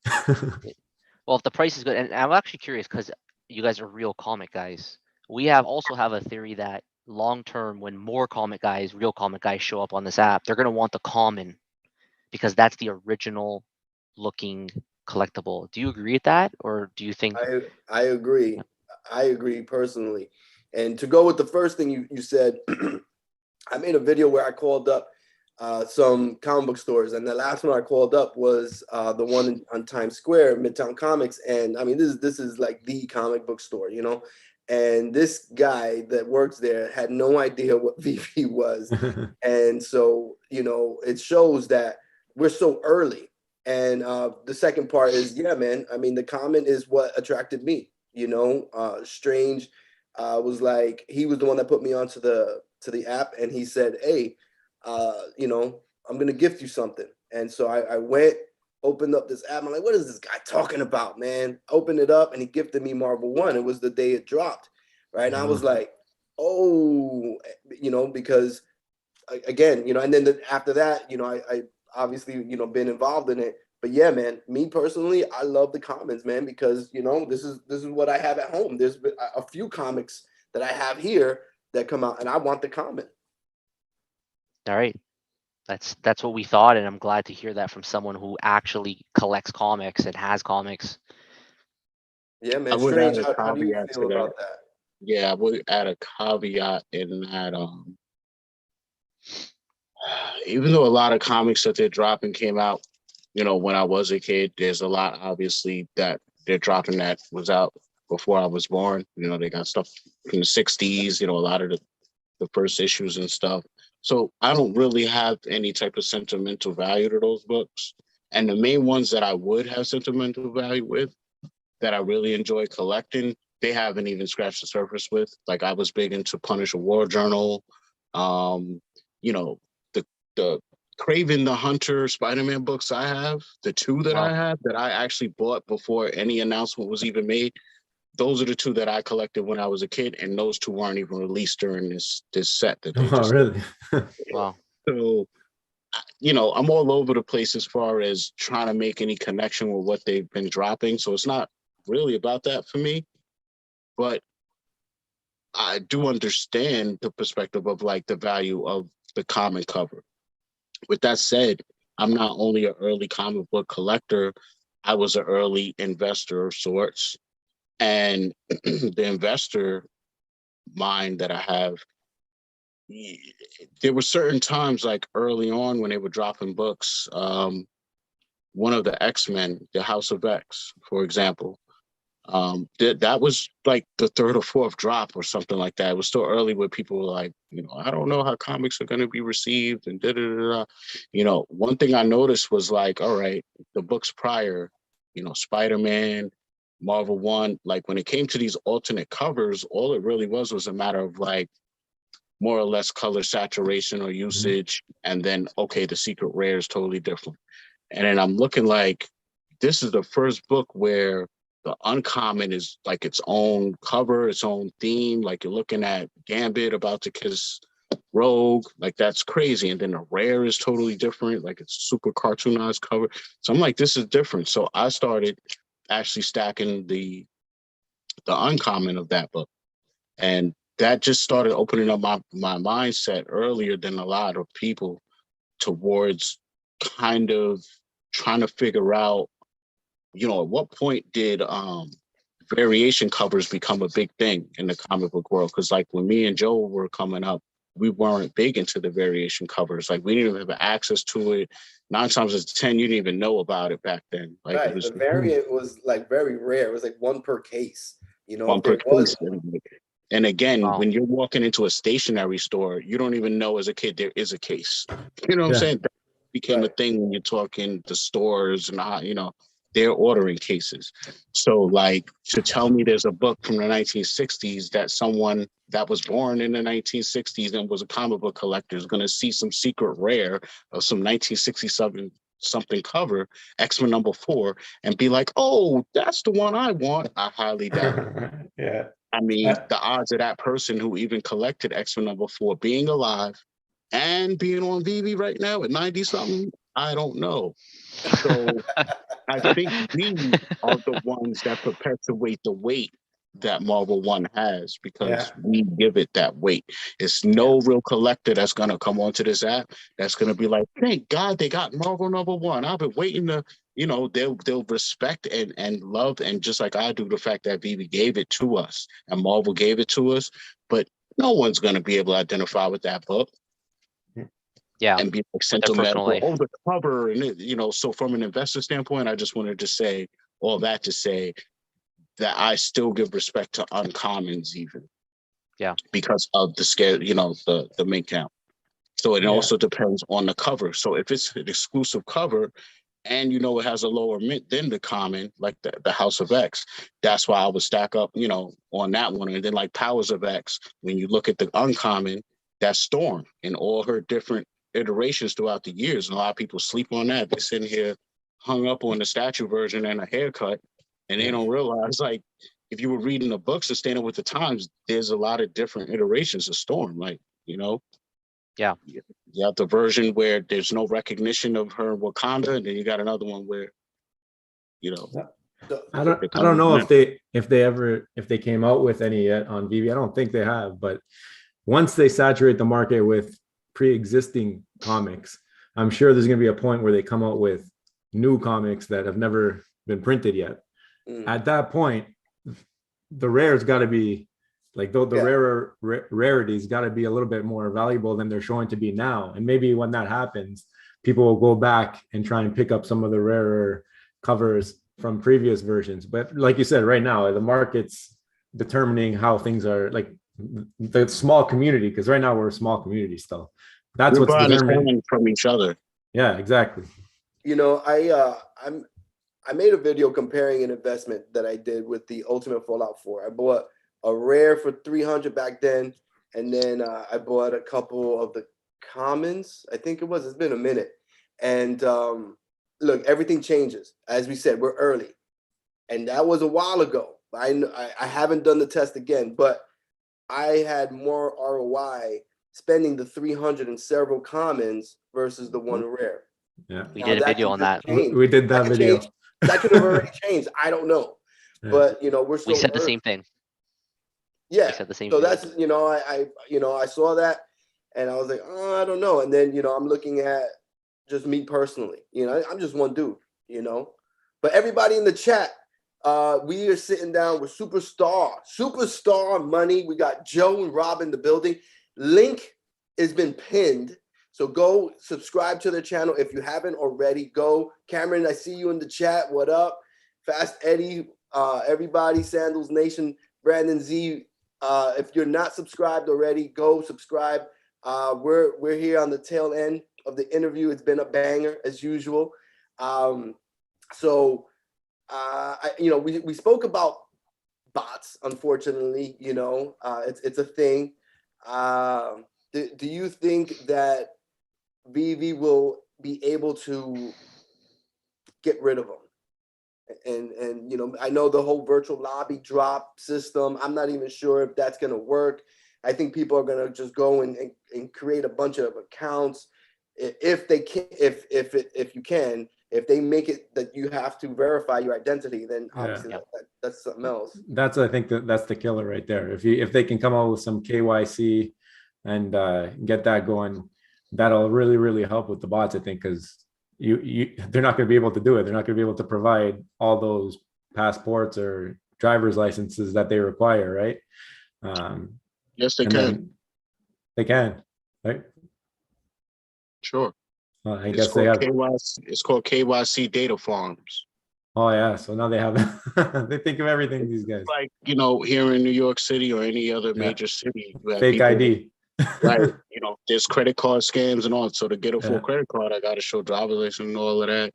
Well, if the price is good, and I'm actually curious because you guys are real comic guys. We also have a theory that long term, when more real comic guys show up on this app, they're gonna want the common because that's the original looking collectible. Do you agree with that, or do you think?
I agree. I agree personally. And to go with the first thing you said, I made a video where I called up some comic book stores, and the last one I called up was the one on Times Square, Midtown Comics. And I mean, this is like the comic book store, you know. And this guy that works there had no idea what Veve was, and so you know, it shows that we're so early. And the second part is, yeah, man. I mean, the comment is what attracted me. You know, Strange was like, he was the one that put me onto the app, and he said, hey, you know, I'm gonna gift you something. And so I went, opened up this app. I'm like, what is this guy talking about, man? Opened it up, and he gifted me Marvel 1. It was the day it dropped, right? And I was like, oh, you know, because again, you know, and then after that, you know, I obviously, you know, been involved in it. But yeah, man, me personally, I love the comics, man, because, you know, this is what I have at home. There's been a few comics that I have here that come out, and I want the comic.
All right. That's what we thought, and I'm glad to hear that from someone who actually collects comics and has comics.
Yeah, man. Strange. How do you feel about that?
Yeah, I would add a caveat in that even though a lot of comics that they're dropping came out, you know, when I was a kid, there's a lot obviously that they're dropping that was out before I was born. You know, they got stuff from the 60s, you know, a lot of the first issues and stuff. So I don't really have any type of sentimental value to those books. And the main ones that I would have sentimental value with, that I really enjoy collecting, they haven't even scratched the surface with. Like I was big into Punisher War Journal, you know, the Craven the Hunter Spider-Man books I have, the two that I have that I actually bought before any announcement was even made. Those are the two that I collected when I was a kid, and those two weren't even released during this set that they
Oh, really?
Wow.
So, you know, I'm all over the place as far as trying to make any connection with what they've been dropping. So it's not really about that for me, but I do understand the perspective of like the value of the comic cover. With that said, I'm not only an early comic book collector, I was an early investor of sorts. And the investor mind that I have, there were certain times like early on when they were dropping books. One of the X-Men, the House of X, for example, that was like the third or fourth drop or something like that. It was still early where people were like, you know, I don't know how comics are going to be received and da da da. You know, one thing I noticed was like, all right, the books prior, you know, Spider-Man, Marvel 1, like when it came to these alternate covers, all it really was a matter of like more or less color saturation or usage. And then, okay, the secret rare is totally different. And then I'm looking like, this is the first book where the uncommon is like its own cover, its own theme. Like you're looking at Gambit about to kiss Rogue, like that's crazy. And then the rare is totally different, like it's super cartoonized cover. So I'm like, this is different. So I started actually stacking the uncommon of that book. And that just started opening up my mindset earlier than a lot of people towards kind of trying to figure out, you know, at what point did variation covers become a big thing in the comic book world? Because like when me and Joe were coming up, we weren't big into the variation covers. Like we didn't even have access to it. 9 times out of 10, you didn't even know about it back then. Like
Right.
it was
The variant was like very rare. It was like one per case. You know,
one
if
per
there was,
case. And again,
Wow.
when you're walking into a stationery store, you don't even know as a kid there is a case. You know what I'm
Yeah.
saying? That became a
right.
thing when you're talking the stores and how, you know, they're ordering cases. So like to tell me there's a book from the 1960s that someone that was born in the 1960s and was a comic book collector is going to see some secret rare of some 1967 something cover, X-Men #4, and be like, oh, that's the one I want. I highly doubt it.
Yeah.
I mean, the odds of that person who even collected X-Men #4 being alive and being on Veve right now at 90 something, I don't know. So I think we are the ones that perpetuate the weight that Marvel 1 has because
Yeah.
we give it that weight. It's no real collector that's going to come onto this app that's going to be like, thank God they got Marvel #1. I've been waiting to, you know, they'll respect and love, and just like I do, the fact that Veve gave it to us and Marvel gave it to us, but no one's going to be able to identify with that book
Yeah,
and be like
with their personal
sentimental.
life.
Oh, the cover, and it, you know. So from an investor standpoint, I just wanted to say all that to say that I still give respect to uncommons, even
Yeah.
because of the scale, you know, the mint count. So it
Yeah.
also depends on the cover. So if it's an exclusive cover, and you know it has a lower mint than the common, like the House of X, that's why I would stack up, you know, on that one. And then like Powers of X, when you look at the uncommon, that's Storm in all her different iterations throughout the years. And a lot of people sleep on that. They're sitting here hung up on the statue version and a haircut, and they don't realize like if you were reading the books and staying up with the times, there's a lot of different iterations of Storm. Like, you know,
Yeah.
you have the version where there's no recognition of her Wakanda, and then you got another one where, you know,
I don't know if they came out with any yet on Veve. I don't think they have, but once they saturate the market with pre-existing comics, I'm sure there's going to be a point where they come out with new comics that have never been printed yet. At that point, the rare's got to be Like the rarer rarities got to be a little bit more valuable than they're showing to be now. And maybe when that happens, people will go back and try and pick up some of the rarer covers from previous versions. But like you said, right now, the market's determining how things are, like the small community, because right now we're a small community still. That's what's determining
from each other.
Yeah, exactly.
You know, I made a video comparing an investment that I did with the Ultimate Fallout 4. I bought a rare for 300 back then, and then I bought a couple of the commons. I think it was. It's been a minute, and look, everything changes. As we said, we're early, and that was a while ago. I haven't done the test again, but I had more ROI spending the 300 and several commons versus the one rare.
Yeah,
we did a video on that.
We did that video.
That could have already changed. I don't know, but you know, we're so
we said
early.
The same thing.
Yeah,
we said the same
so
thing.
that's, you know, I saw that and I was like, oh, I don't know. And then, you know, I'm looking at just me personally, you know, I'm just one dude, you know, but everybody in the chat, we are sitting down with superstar money. We got Joe and Rob in the building. Link has been pinned. So go subscribe to the channel if you haven't already. Go. Cameron, I see you in the chat. What up? Fast Eddie, everybody, Sandals Nation, Brandon Z. If you're not subscribed already, go subscribe. We're here on the tail end of the interview. It's been a banger as usual. You know, we spoke about bots. Unfortunately, you know, it's a thing. Do you think that Veve will be able to get rid of them? And you know, I know the whole virtual lobby drop system, I'm not even sure if that's going to work. I think people are going to just go and create a bunch of accounts if they can, if you can. If they make it that you have to verify your identity, then obviously that's something else.
I think that's the killer right there. If they can come out with some KYC and get that going, that'll really help with the bots, I think, because they're not going to be able to do it. They're not going to be able to provide all those passports or driver's licenses that they require, right?
Yes, they can.
They can, right?
Sure.
I guess they have.
It's called KYC data farms.
Oh yeah, so now they have. They think of everything. These guys.
Like, you know, here in New York City or any other major city, you have
fake
people,
ID.
right? You know, there's credit card scams and all. So to get a full credit card, I got to show driver's license and all of that.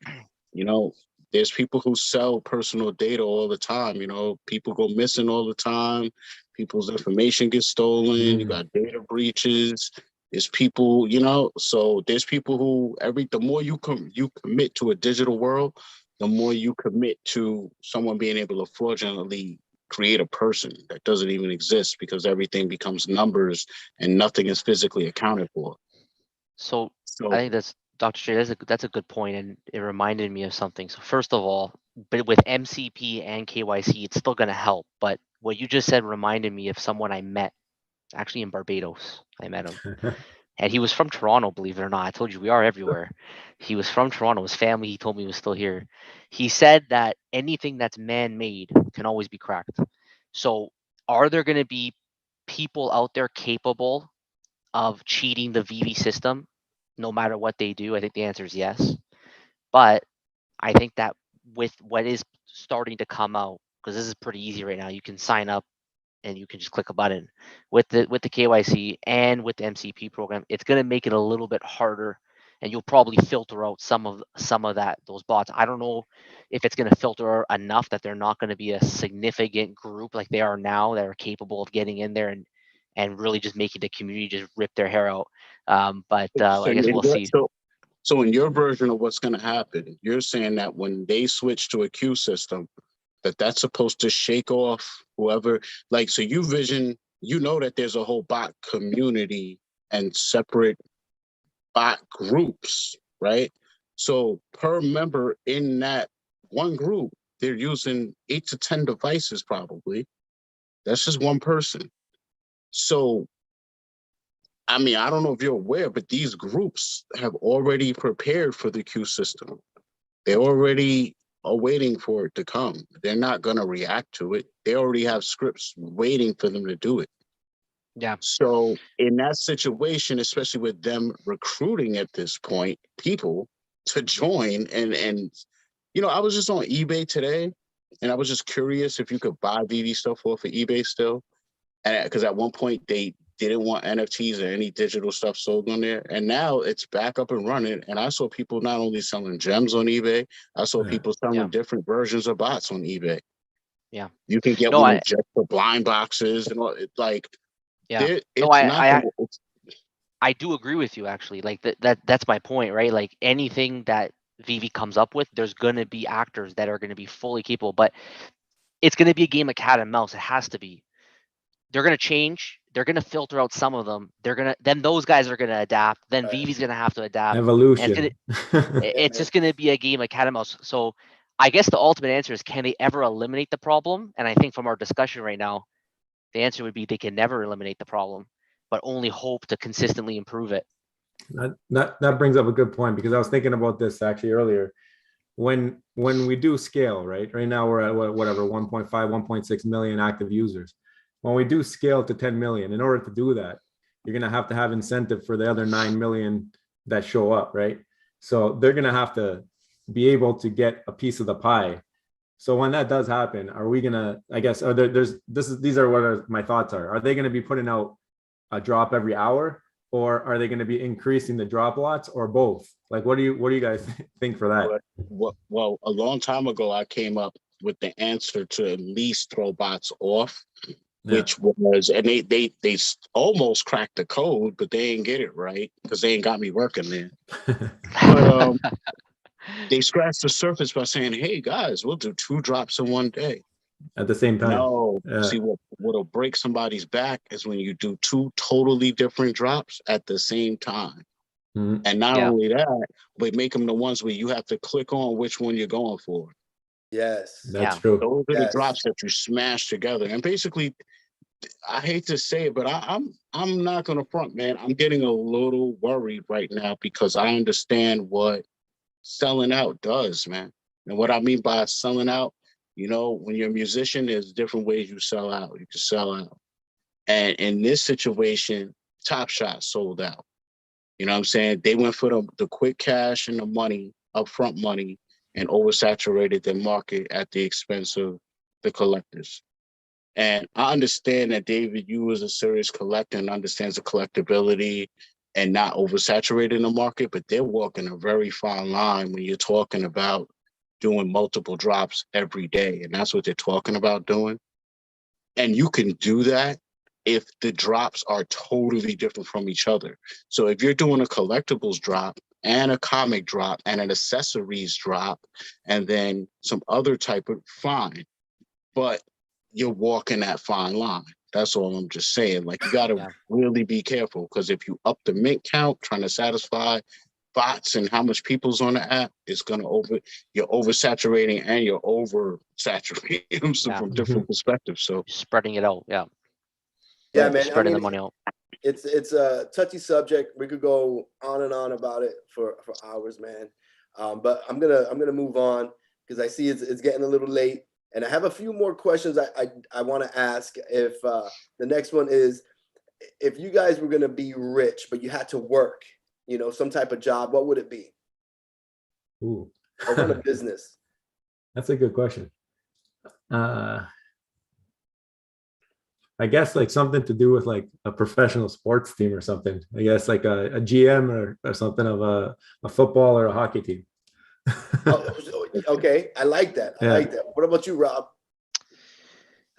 You know, there's people who sell personal data all the time. You know, people go missing all the time. People's information gets stolen. You got data breaches. There's people, you know, so there's people who the more you commit to a digital world, the more you commit to someone being able to fraudulently create a person that doesn't even exist, because everything becomes numbers and nothing is physically accounted for.
So I think that's Dr. Strange, that's a good point, and it reminded me of something. So first of all, but with MCP and KYC, it's still going to help. But what you just said reminded me of someone I met actually in Barbados. I met him. And he was from Toronto, believe it or not. I told you we are everywhere. He was from Toronto. His family, he told me, was still here. He said that anything that's man-made can always be cracked. So are there going to be people out there capable of cheating the Veve system no matter what they do? I think the answer is yes. But I think that with what is starting to come out, because this is pretty easy right now, you can sign up and you can just click a button with the KYC and with the MCP program. It's going to make it a little bit harder, and you'll probably filter out some of those bots. I don't know if it's going to filter enough that they're not going to be a significant group like they are now that are capable of getting in there and really just making the community just rip their hair out. I guess we'll see.
So in your version of what's going to happen, you're saying that when they switch to a queue system, that's supposed to shake off whoever, like, so you know that there's a whole bot community and separate bot groups, right? So per member in that one group, they're using 8 to 10 devices probably. That's just one person. So, I mean, I don't know if you're aware, but these groups have already prepared for the queue system. They already are waiting for it to come. They're not going to react to it. They already have scripts waiting for them to do it.
Yeah.
So in that situation, especially with them recruiting at this point, people to join and you know, I was just on eBay today and I was just curious if you could buy Veve stuff off of eBay still. And because at one point they didn't want NFTs or any digital stuff sold on there. And now it's back up and running. And I saw people not only selling gems on eBay, I saw people selling different versions of bots on eBay.
Yeah.
You can get one just for blind boxes and all. It's like,
yeah. I do agree with you actually. Like that's my point, right? Like anything that Veve comes up with, there's gonna be actors that are gonna be fully capable, but it's gonna be a game of cat and mouse. It has to be. They're gonna change. They're gonna filter out some of them. Then those guys are gonna adapt. Then Vivi's gonna have to adapt.
Evolution.
It's just gonna be a game of cat and mouse. So I guess the ultimate answer is, can they ever eliminate the problem? And I think from our discussion right now, the answer would be they can never eliminate the problem, but only hope to consistently improve it.
That brings up a good point, because I was thinking about this actually earlier. When we do scale, right now we're at whatever 1.5, 1.6 million active users. When we do scale to 10 million, in order to do that, you're going to have incentive for the other 9 million that show up, right? So they're going to have to be able to get a piece of the pie. So when that does happen, are we going to, I guess, these are what my thoughts are. Are they going to be putting out a drop every hour, or are they going to be increasing the drop lots, or both? Like, what do you guys think for that?
Well, a long time ago, I came up with the answer to at least throw bots off, which was, and they almost cracked the code, but they didn't get it right because they ain't got me working there. But they scratched the surface by saying, "Hey guys, we'll do 2 drops in one day."
At the same time.
No, see what'll break somebody's back is when you do 2 totally different drops at the same time. Mm-hmm. And not only that, but make them the ones where you have to click on which one you're going for.
Yes,
that's true.
Those are the drops that you smash together. And basically, I hate to say it, but I'm not gonna front, man. I'm getting a little worried right now because I understand what selling out does, man. And what I mean by selling out, you know, when you're a musician, there's different ways you sell out. You can sell out. And in this situation, Top Shot sold out. You know what I'm saying? They went for the quick cash and the money, upfront money, and oversaturated the market at the expense of the collectors. And I understand that, David, you was a serious collector and understands the collectability and not oversaturating the market, but they're walking a very fine line when you're talking about doing multiple drops every day. And that's what they're talking about doing. And you can do that if the drops are totally different from each other. So if you're doing a collectibles drop and a comic drop and an accessories drop, and then some other type of, fine, but you're walking that fine line. That's all I'm just saying. Like, you got to really be careful, because if you up the mint count trying to satisfy bots and how much people's on the app, it's going to you're oversaturating and you're oversaturating from different perspectives. So
spreading it out. Yeah,
man.
Spreading the money out.
It's a touchy subject. We could go on and on about it for hours, man. But I'm gonna move on because I see it's getting a little late. And I have a few more questions I want to ask. If the next one is, if you guys were going to be rich, but you had to work, you know, some type of job, what would it be?
Ooh.
Or run a business?
That's a good question. I guess like something to do with like a professional sports team or something. I guess like a GM or something of a football or a hockey team.
Okay, I like that. I like that. What about you, Rob?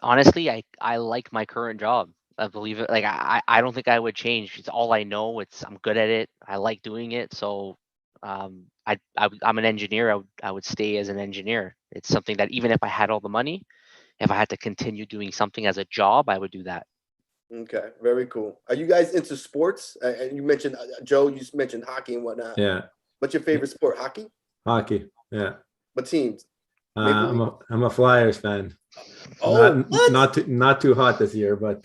Honestly, I like my current job. I believe it. Like I don't think I would change. It's all I know. I'm good at it. I like doing it. So I'm an engineer. I would stay as an engineer. It's something that even if I had all the money, if I had to continue doing something as a job, I would do that. Okay,
very cool. Are you guys into sports? And you mentioned Joe. You mentioned hockey and whatnot.
Yeah.
What's your favorite sport? Hockey.
Hockey. Yeah.
What teams?
I'm a Flyers fan.
Oh,
not too hot this year, but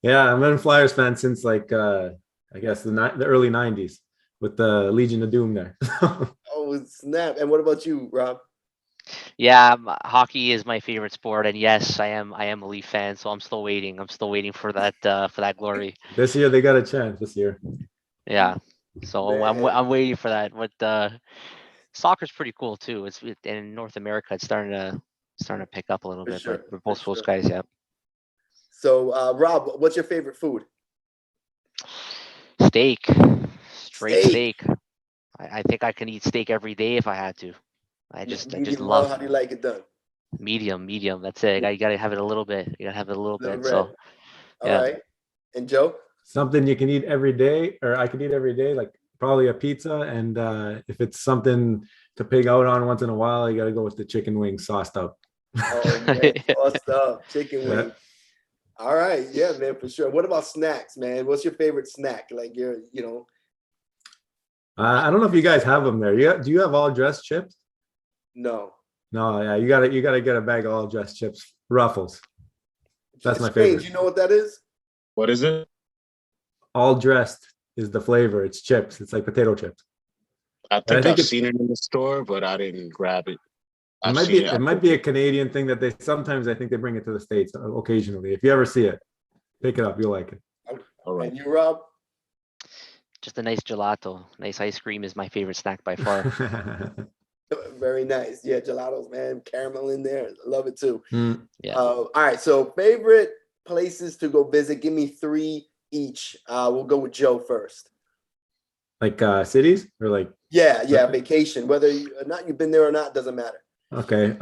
yeah, I'm a Flyers fan since like I guess the early '90s with the Legion of Doom there.
Oh snap! And what about you, Rob?
Yeah, hockey is my favorite sport, and yes, I am a Leaf fan, so I'm still waiting. I'm still waiting for that glory.
This year they got a chance. This year.
Yeah, so
Man,
I'm waiting for that. But soccer's pretty cool too. In North America, it's starting to pick up a little
for
bit.
sure.
But we're
For
both those
sure.
guys, yeah.
So, Rob, what's your favorite food?
Steak, straight
Steak.
steak. I think I can eat steak every day if I had to. I just
Medium well.
love
How do you like it done?
medium. That's it. You gotta have it a little bit. You gotta have it a little
Little
bit.
red.
So
All
yeah.
right. And Joe?
Something you can eat every day, or I could eat every day, like probably a pizza. And if it's something to pig out on once in a while, you got to go with the chicken wings sauced up.
Oh man, sauced up chicken
Yeah.
wing. All right, yeah, man, for sure. What about snacks, man? What's your favorite snack? Like
I don't know if you guys have them there. Do you have all dressed chips?
no.
No, yeah, you gotta get a bag of all dressed chips. Ruffles. That's my
Strange,
favorite.
you know what that is?
What is it?
All dressed is the flavor. It's chips. It's like potato chips.
I
I
think
think
I've seen it in the store, but I didn't grab it. I've seen it.
It might be a Canadian thing that they sometimes I think they bring it to the States occasionally. If you ever see it, pick it up. You'll like it.
All right.
And you, Rob?
Just a nice gelato. Nice ice cream is my favorite snack by far.
Very nice. Yeah, gelatos, man. Caramel in there. Love it too.
Mm,
Yeah.
All right. So favorite places to go visit. Give me 3 each. We'll go with Joe first.
like cities or like
Yeah, vacation. Whether or not you've been there or not, doesn't matter.
okay.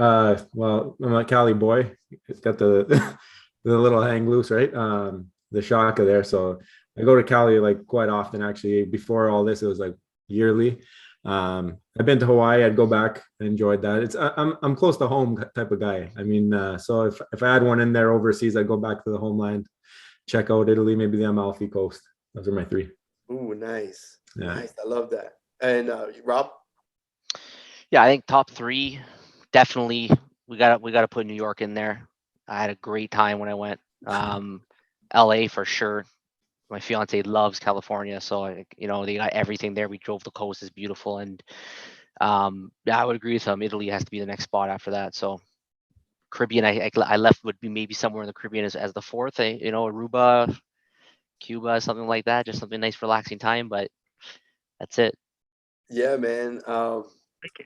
Well, I'm a Cali boy. It's got the the little hang loose, right? The Shaka there. So I go to Cali like quite often actually. Before all this, it was like yearly. I've been to Hawaii. I'd go back. Enjoyed that. I'm close to home type of guy. I mean, so if I had one in there overseas, I'd go back to the homeland, check out Italy, maybe the Amalfi Coast. Those are my 3.
Ooh, nice.
Yeah.
Nice. I love that. And Rob?
Yeah, I think top 3, definitely we gotta put New York in there. I had a great time when I went. LA for sure. My fiance loves California, so they got everything there. We drove the coast, is beautiful, and yeah, I would agree with him. Italy has to be the next spot after that. So Caribbean, I left would be maybe somewhere in the Caribbean as the 4th. Aruba, Cuba, something like that. Just something nice, relaxing time. But that's it.
Yeah, man.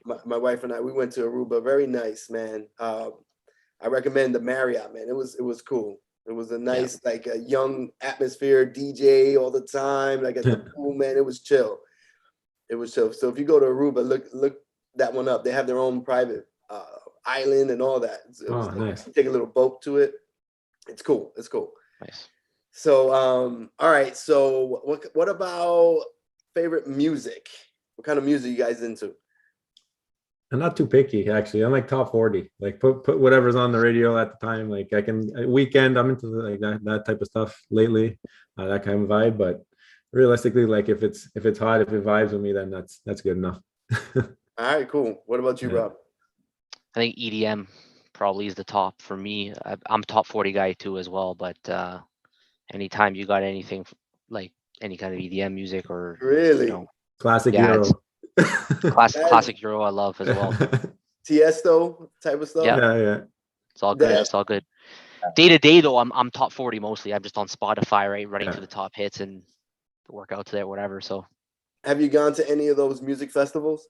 My wife and I, we went to Aruba. Very nice, man. I recommend the Marriott, man. It was cool. It was a nice, like a young atmosphere, DJ all the time, like at the pool, man. It was chill. It was chill. So if you go to Aruba, look that one up. They have their own private island and all that.
Nice.
Take a little boat to it. It's cool. It's cool.
Nice.
So all right. So what about favorite music? What kind of music you guys into?
I'm not too picky actually. I'm like top 40. Like put whatever's on the radio at the time. Like I can weekend. I'm into like that type of stuff lately, that kind of vibe. But realistically, like if it's hot, if it vibes with me, then that's good enough.
All right, cool. What about you, Rob?
I think EDM probably is the top for me. I'm a top 40 guy too as well. But anytime you got anything like any kind of EDM music or
Really
classic
yeah,
Euro.
classic Euro I love as well.
Tiesto type of stuff.
Yeah.
It's all good. It's all good. Day to day though, I'm top 40 mostly. I'm just on Spotify, right, running through the top hits and work out to that, whatever. So
have you gone to any of those music festivals?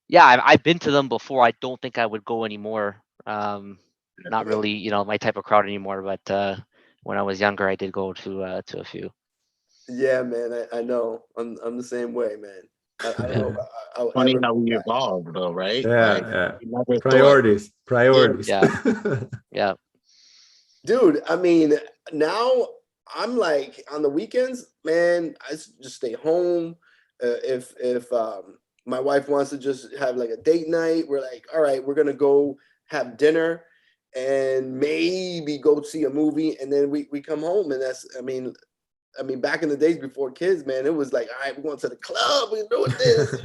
Yeah, I've been to them before. I don't think I would go anymore. Not really, my type of crowd anymore. But when I was younger, I did go to a few.
Yeah, man. I know. I'm the same way, man. I don't know.
Funny how we evolved, though, right?
Yeah.
Like,
Priorities.
Yeah.
Dude, I mean, now I'm like on the weekends, man. I just stay home. If my wife wants to just have like a date night, we're like, all right, we're gonna go have dinner and maybe go see a movie, and then we come home, and that's, I mean, back in the days before kids, man, it was like, all right, we're going to the club, we're doing this.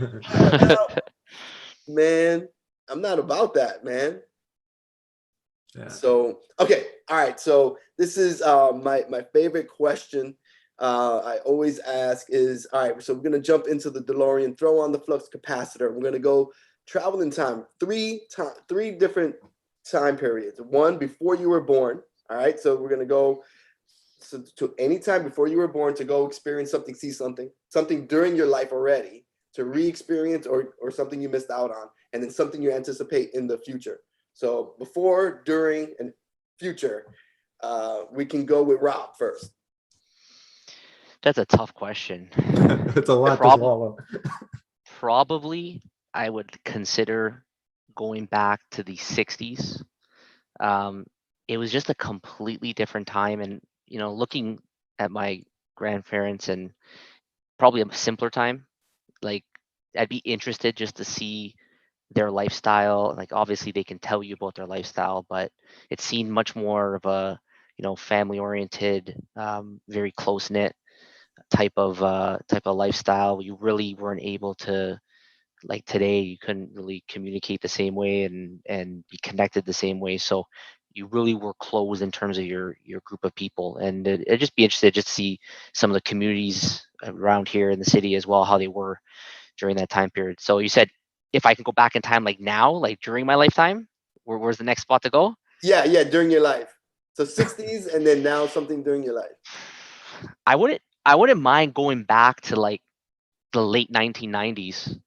Man, I'm not about that, man. Yeah. So, okay. All right. So this is my favorite question I always ask is, all right, so we're going to jump into the DeLorean, throw on the flux capacitor. We're going to go travel in time, three different time periods. One, before you were born. All right. So we're going to go to any time before you were born to go experience something, see something during your life already to re-experience or something you missed out on, and then something you anticipate in the future. So before, during, and future. We can go with Rob first.
That's a tough question.
It's a lot to swallow.
Probably, I would consider going back to the 60s. It was just a completely different time, and looking at my grandparents, and probably a simpler time. Like, I'd be interested just to see their lifestyle. Like, obviously they can tell you about their lifestyle, but it seemed much more of a family oriented, very close knit type of lifestyle. You really weren't able to, like today, you couldn't really communicate the same way and be connected the same way. So you really were close in terms of your group of people. And it'd just be interested just to see some of the communities around here in the city as well, how they were during that time period. So you said, if I can go back in time, like now, like during my lifetime, where's the next spot to go?
Yeah, during your life. So 60s and then now something during your life.
I wouldn't mind going back to like the late 1990s.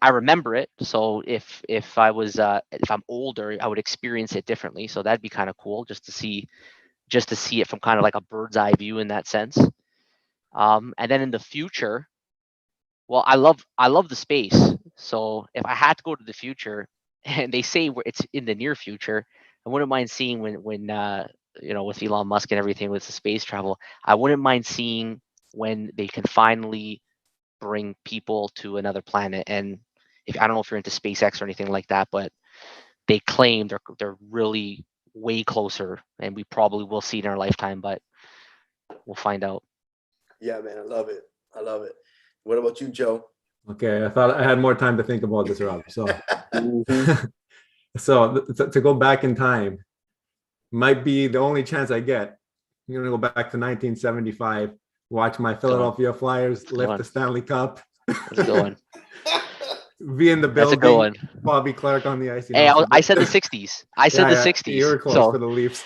I remember it. So if I'm older, I would experience it differently. So that'd be kind of cool just to see it from kind of like a bird's eye view in that sense. And then in the future, well, I love the space. So if I had to go to the future, and they say it's in the near future, I wouldn't mind seeing when with Elon Musk and everything with the space travel. I wouldn't mind seeing when they can finally bring people to another planet. And I don't know if you're into SpaceX or anything like that, but they claim they're really way closer, and we probably will see it in our lifetime, but we'll find out.
Yeah, man, I love it. What about you, Joe?
Okay, I thought I had more time to think about this, Rob. So,
Mhm.
so to go back in time might be the only chance I get. I'm gonna go back to 1975, watch my Philadelphia Flyers lift the Stanley Cup.
That's a good one.
Be in the building.
That's a good one.
Bobby Clark on the ice.
Hey, I said the 60s. I said the 60s.
You were close for the Leafs.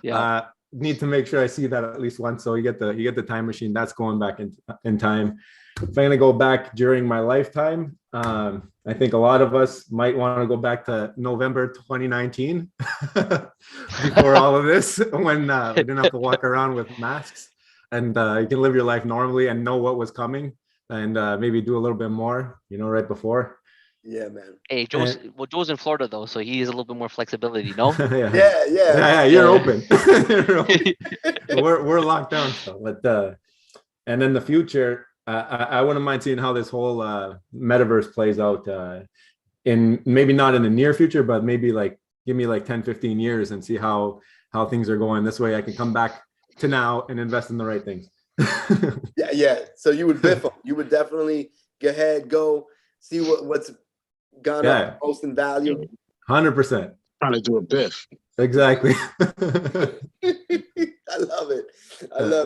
Yeah.
Need to make sure I see that at least once. So you get the time machine. That's going back in time. If I'm gonna go back during my lifetime, I think a lot of us might want to go back to November 2019 before all of this, when we didn't have to walk around with masks, and you can live your life normally and know what was coming, and maybe do a little bit more, right before.
Yeah, man.
Hey, Joe's in Florida though, so he has a little bit more flexibility, no?
Yeah.
You're open. We're locked down still, but and then the future, I wouldn't mind seeing how this whole metaverse plays out in maybe not in the near future, but maybe like give me like 10-15 years and see how things are going. This way I can come back to now and invest in the right things.
Yeah. So you would biff them. You would definitely go see what's gone up most in value.
100%.
Trying to do a biff.
Exactly.
I love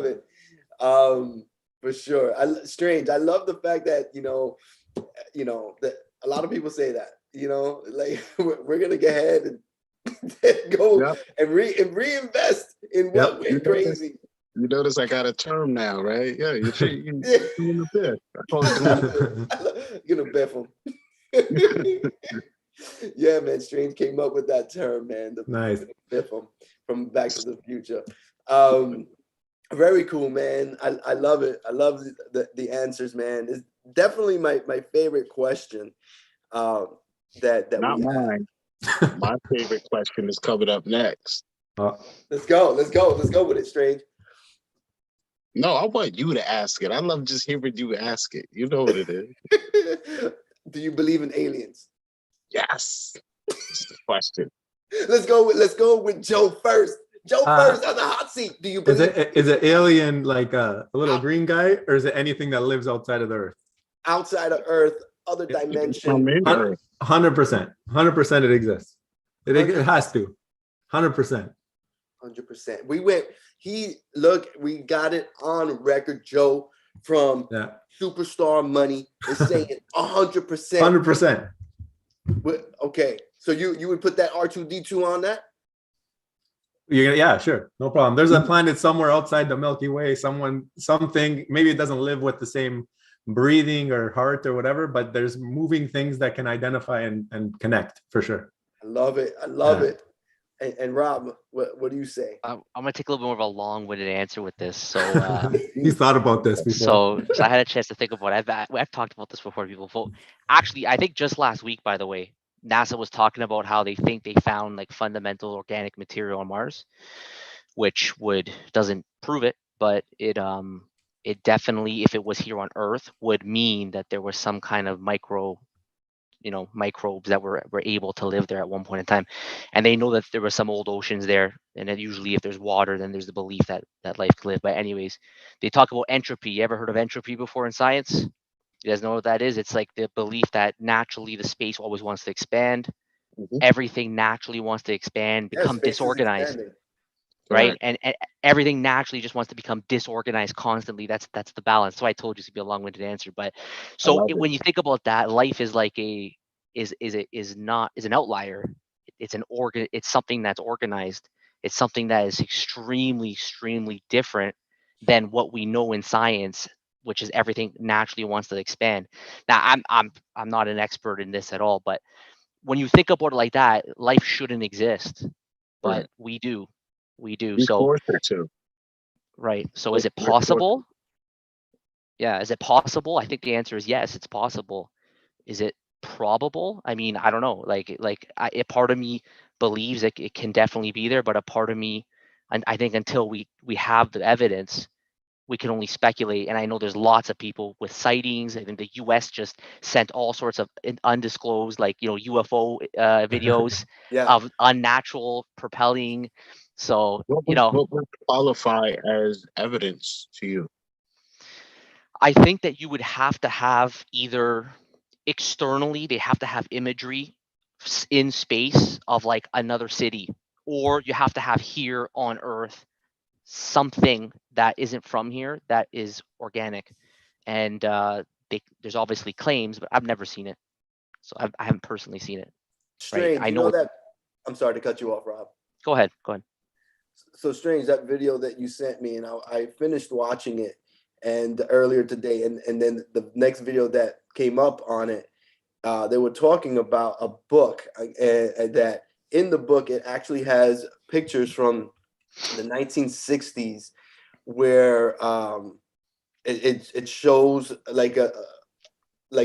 it. For sure. Strange. I love the fact that that a lot of people say that, like we're gonna get ahead and go and reinvest in what went crazy.
You notice I got a term now, right? Yeah, you're doing the biff. I call it doing the biff.
You're gonna biff them. Yeah, man. Strange came up with that term, man.
Nice.
Biff them from Back to the Future. Very cool, man. I love it. I love the answers, man. It's definitely my favorite question. That
not
we
mine. My favorite question is coming up next.
Let's go with it, Strange.
No, I want you to ask it. I love just hearing you ask it. You know what it is.
Do you believe in aliens?
Yes. That's the question.
Let's go with Joe first. Joe first on the hot seat. Do you believe?
Is it alien like a little green guy, or is it anything that lives outside of the Earth?
Outside of Earth, other dimension.
100%. 100% it exists. It has to. 100%.
100%. We got it on record. Joe from
Yeah.
superstar money is saying 100%.
100%.
Okay, so you would put that R2D2 on that?
Yeah, sure, no problem. There's a planet somewhere outside the Milky Way. Something. Maybe it doesn't live with the same breathing or heart or whatever, but there's moving things that can identify and connect for sure.
I love it. I love it. And Rob, what do you say?
I'm gonna take a little bit more of a long-winded answer with this. So,
He's thought about this before.
so I had a chance to think about it. I've talked about this before, people. Actually, I think just last week, by the way, NASA was talking about how they think they found like fundamental organic material on Mars, which doesn't prove it, but it definitely, if it was here on Earth, would mean that there was some kind of microbes that were able to live there at one point in time. And they know that there were some old oceans there, and then usually if there's water, then there's the belief that life could live. But anyways, they talk about entropy. You ever heard of entropy before in science? You guys know what that is? It's like the belief that naturally the space always wants to expand. Everything naturally wants to expand, become disorganized. Right. And everything naturally just wants to become disorganized constantly. That's the balance. So I told you it's gonna be a long-winded answer, but so when you think about that, life is like is an outlier. It's something that's organized. It's something that is extremely different than what we know in science, which is everything naturally wants to expand. Now I'm not an expert in this at all, but when you think about it like that, life shouldn't exist, but we do. So right. So is it possible? Yeah. Is it possible? I think the answer is yes, it's possible. Is it probable? I mean, I don't know. A part of me believes it can definitely be there, but a part of me, and I think until we have the evidence, we can only speculate. And I know there's lots of people with sightings. I think the US just sent all sorts of undisclosed, UFO videos of unnatural propelling. So,
what would qualify as evidence to you?
I think that you would have to have either externally, they have to have imagery in space of like another city, or you have to have here on Earth something that isn't from here that is organic. And there's obviously claims, but I've never seen it. So I haven't personally seen it.
Strange,
right? I
know that. I'm sorry to cut you off, Rob.
Go ahead.
So Strange, that video that you sent me, and I finished watching it and earlier today, and then the next video that came up on it, they were talking about a book, and that in the book it actually has pictures from the 1960s where it shows like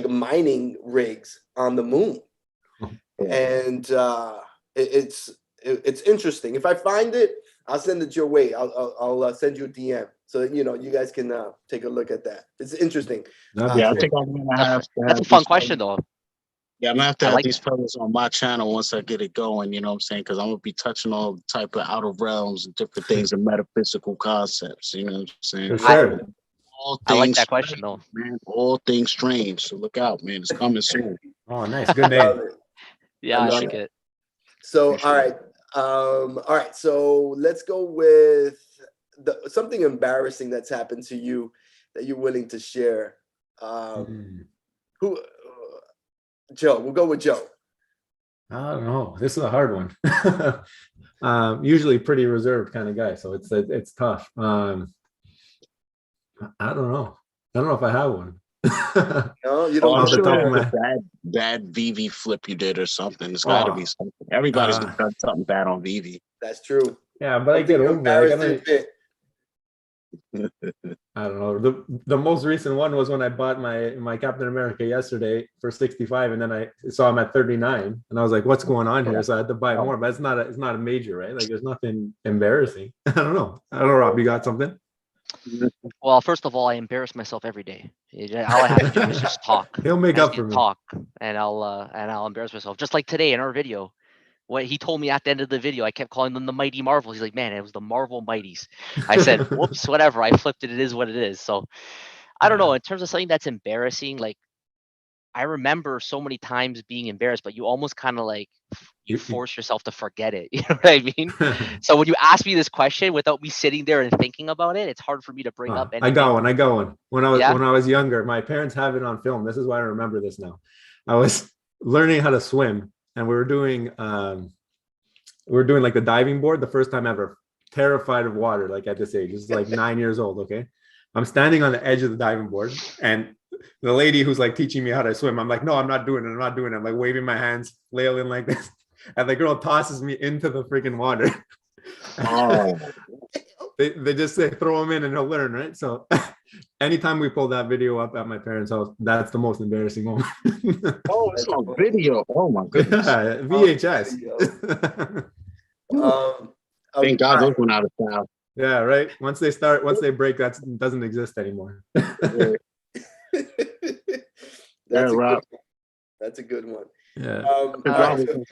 mining rigs on the moon, and it's interesting. If I find it, I'll send it your way. I'll send you a DM so that you guys can take a look at that. It's interesting.
I think I'm gonna have to.
That's a fun question, though.
Yeah, I'm gonna have to have these fellas on my channel once I get it going. You know what I'm saying? Because I'm gonna be touching all type of outer realms and different things and metaphysical concepts. You know what I'm saying?
For sure.
I like that question, though.
Man, all things strange. So look out, man. It's coming soon.
Oh, nice. Good name.
Yeah, I like it.
So, all right. So let's go with something embarrassing that's happened to you that you're willing to share. Joe, we'll go with Joe.
I don't know. This is a hard one. Usually pretty reserved kind of guy, so it's tough. I don't know. I don't know if I have one.
No, you don't.
I'm sure it's a bad Veve flip you did or something. It's got to be something. Everybody's done something bad on Veve.
That's true.
Yeah, but I get over it. I don't know. The most recent one was when I bought my Captain America yesterday for 65, and then I saw him at 39, and I was like, "What's going on here?" So I had to buy more. But it's not a major, right? Like there's nothing embarrassing. I don't know, Rob. You got something?
Well, first of all, I embarrass myself every day. All I have to do is just talk.
He'll make up for me.
Talk, and I'll embarrass myself. Just like today in our video. What he told me at the end of the video, I kept calling them the Mighty Marvels. He's like, man, it was the Marvel Mighties. I said, whoops, whatever. I flipped it. It is what it is. So I don't know. In terms of something that's embarrassing, like I remember so many times being embarrassed, but you almost kind of like you force yourself to forget it. You know what I mean? So when you ask me this question without me sitting there and thinking about it, it's hard for me to bring up anything.
I got one. When I was younger, my parents have it on film. This is why I remember this now. I was learning how to swim, and we were doing like the diving board the first time ever. Terrified of water, like at this age. This is like 9 years old. Okay, I'm standing on the edge of the diving board, and the lady who's like teaching me how to swim, I'm like, no, I'm not doing it. I'm not doing it. I'm like waving my hands, flailing like this. And the girl tosses me into the freaking water.
Oh.
they just say, throw him in and he'll learn, right? So anytime we pull that video up at my parents' house, that's the most embarrassing moment.
Oh, it's on video. Oh my goodness.
Yeah, VHS.
Thank God those went out of style.
Yeah, right. Once they break, that doesn't exist anymore.
That's a good one.
Yeah.
Right, so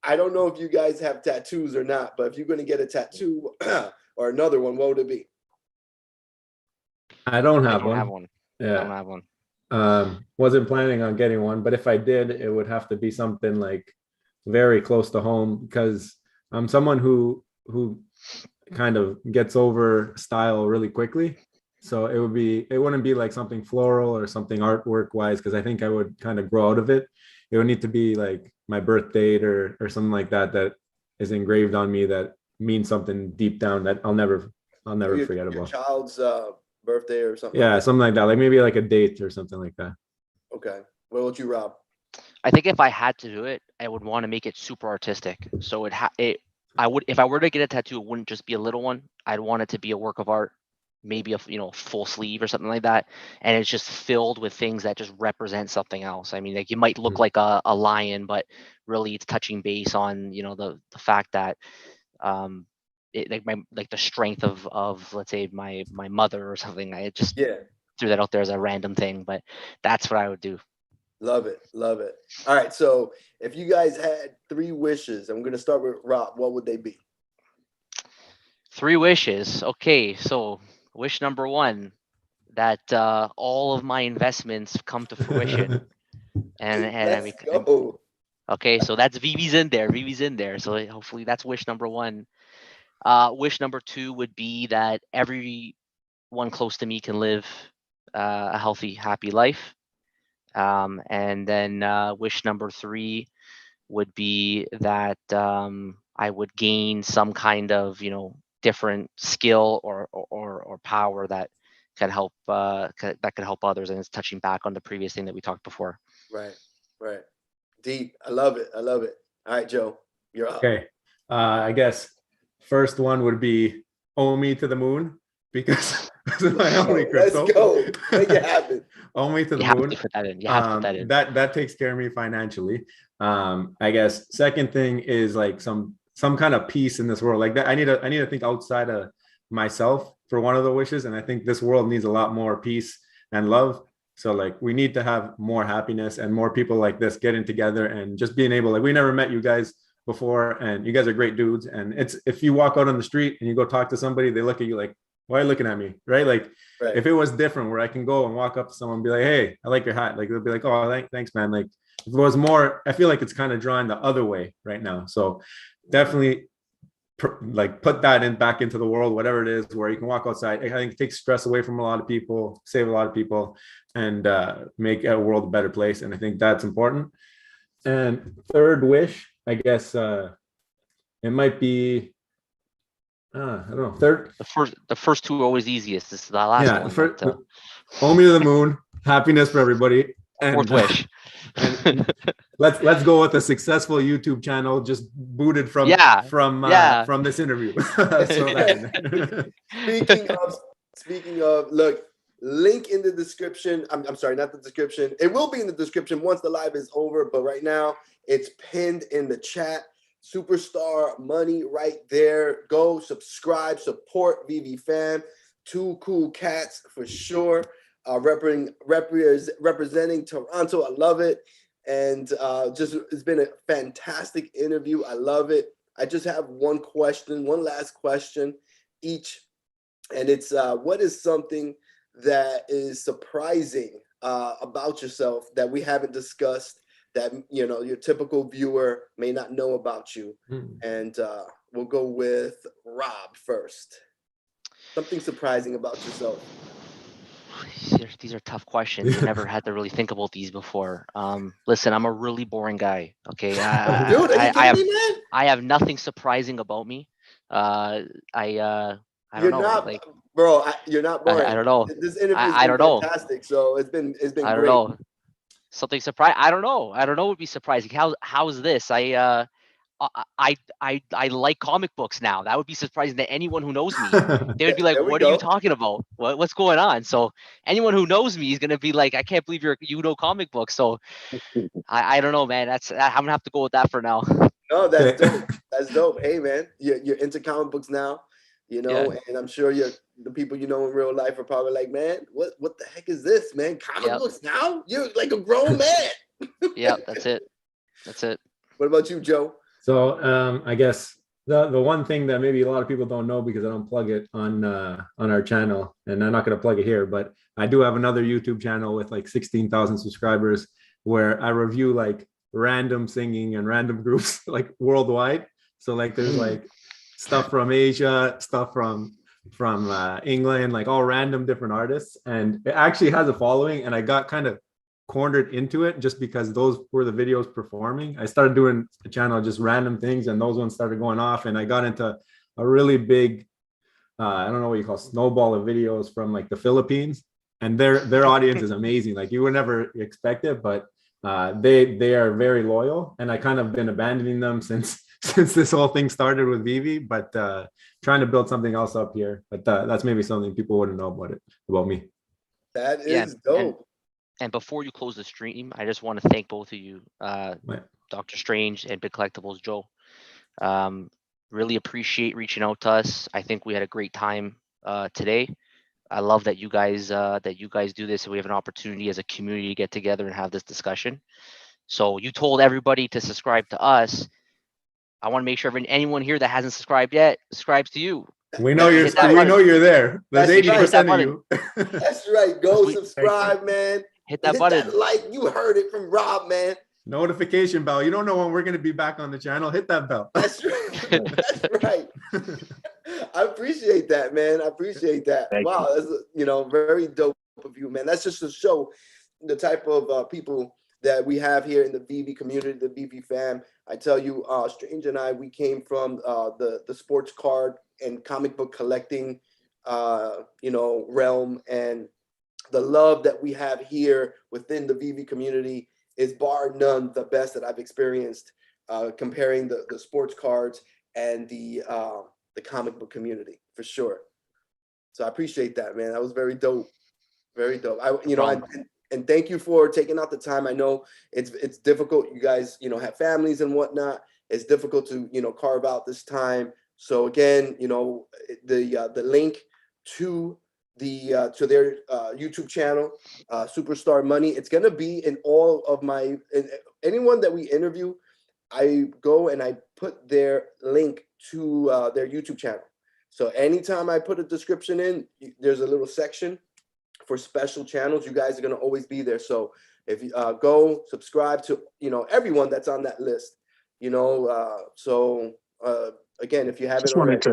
I don't know if you guys have tattoos or not, but if you're going to get a tattoo or another one, what would it be?
I don't have
one.
Yeah.
I don't have one.
Wasn't planning on getting one, but if I did, it would have to be something like very close to home, because I'm someone who kind of gets over style really quickly. So it wouldn't be like something floral or something artwork wise, because I think I would kind of grow out of it. It would need to be like my birth date or something like that is engraved on me, that means something deep down that I'll never forget about.
Your child's birthday or something.
Yeah, something like that. Like maybe like a date or something like that.
Okay. What about you, Rob?
I think if I had to do it, I would want to make it super artistic. So if I were to get a tattoo, it wouldn't just be a little one. I'd want it to be a work of art, maybe a full sleeve or something like that, and it's just filled with things that just represent something else. I mean, like, you might look like a lion, but really it's touching base on the fact that the strength of let's say my mother or something. I just threw that out there as a random thing, but that's what I would do.
Love it. All right, so if you guys had 3 wishes, I'm going to start with Rob, what would they be?
3 wishes. Okay, so wish number 1, that all of my investments come to fruition.
Let's go.
Okay, so that's Veve's in there. So hopefully that's wish number 1. Wish number 2 would be that everyone close to me can live a healthy, happy life. And then wish number 3 would be that I would gain some kind of different skill or power that could help others, and it's touching back on the previous thing that we talked before.
Right. Deep. I love it. All right, Joe, you're up.
Okay. I guess first one would be owe me to the moon, because my only crypto.
Let's go. Make it happen.
Owe me to the moon.
You have to put that in.
That takes care of me financially. I guess second thing is like some kind of peace in this world. Like that, I need to think outside of myself for one of the wishes, and I think this world needs a lot more peace and love. So like we need to have more happiness and more people like this getting together and just being able, like, we never met you guys before, and you guys are great dudes. And it's, if you walk out on the street and you go talk to somebody, they look at you like, why are you looking at me? Right? Like, if it was different where I can go and walk up to someone and be like, hey, I like your hat. Like, they'll be like, oh, thanks, man. Like, if it was more, I feel like it's kind of drawing the other way right now. So definitely like put that back into the world, whatever it is, where you can walk outside. I think it takes stress away from a lot of people, save a lot of people, and make a world a better place. And I think that's important. And third wish, I guess it might be, I don't know. Third,
the first 2 are always easiest. This is the last one.
Owe me to the moon, happiness for everybody. And
fourth wish.
And let's go with a successful YouTube channel, just booted from this interview.
Speaking of, look, link in the description. I'm sorry, not the description. It will be in the description once the live is over, but right now it's pinned in the chat. Superstar money right there. Go subscribe, support Veve fam. 2 cool cats for sure. Representing Toronto. I love it. And just, it's been a fantastic interview. I love it. I just have one last question each. And it's what is something that is surprising about yourself that we haven't discussed that, you know, your typical viewer may not know about you? And we'll go with Rob first. Something surprising about yourself.
These are tough questions. I never had to really think about these before. Listen, I'm a really boring guy. Okay,
Dude, are you kidding me, man?
I have nothing surprising about me. I
You're
don't know.
not,
Like,
bro. You're not boring.
I don't know.
This interview has
I
been
don't know.
fantastic. So it's been
I don't
great.
know. Something surprising. I don't know. I don't know. Would be surprising. How's this? I like comic books now. That would be surprising to anyone who knows me. They would be like,
There we
"What are you
go.
talking about? What's going on?" So anyone who knows me is gonna be like, "I can't believe you know comic books." So I don't know, man. I'm gonna have to go with that for now.
No, that's dope. That's dope. Hey, man, you're into comic books now, you know, and I'm sure the people you know in real life are probably like, man, what the heck is this, man? Comic books now? You're like a grown man.
Yeah, that's it. That's it.
What about you, Joe?
So I guess the one thing that maybe a lot of people don't know, because I don't plug it on our channel, and I'm not going to plug it here, but I do have another YouTube channel with like 16,000 subscribers where I review like random singing and random groups like worldwide. So like there's like stuff from Asia, stuff from England, like all random different artists, and it actually has a following. And I got kind of cornered into it just because those were the videos performing. I started doing a channel just random things, and those ones started going off, and I got into a really big I don't know what you call snowball of videos from like the Philippines, and their audience is amazing. Like you would never expect it, but they are very loyal, and I kind of been abandoning them since this whole thing started with Veve, but trying to build something else up here. But that's maybe something people wouldn't know about me.
That is dope.
And before you close the stream, I just want to thank both of you, Dr. Strange and Big Collectibles Joe. Really appreciate reaching out to us. I think we had a great time today. I love that you guys do this, and we have an opportunity as a community to get together and have this discussion. So you told everybody to subscribe to us. I want to make sure anyone here that hasn't subscribed yet subscribes to you.
We know you're there. There's 80% of you.
That's right. Go subscribe, man.
Hit that button.
That like, you heard it from Rob, man.
Notification bell. You don't know when we're going to be back on the channel. Hit that bell.
That's right. That's right. I appreciate that, man. I appreciate that. Wow, that's very dope of you, man. That's just to show the type of people that we have here in the Veve community, the Veve fam. I tell you, Strange and I, we came from the sports card and comic book collecting, realm, and the love that we have here within the Veve community is bar none the best that I've experienced, comparing the sports cards and the comic book community, for sure. So I appreciate that, man. That was very dope. Very dope. And thank you for taking out the time. I know it's difficult. You guys, have families and whatnot. It's difficult to, carve out this time. So again, the link to their YouTube channel, Superstar Money. It's gonna be in all of anyone that we interview. I go and I put their link to their YouTube channel. So anytime I put a description in, there's a little section for special channels. You guys are gonna always be there. So if you go subscribe to everyone that's on that list, again, if you haven't already.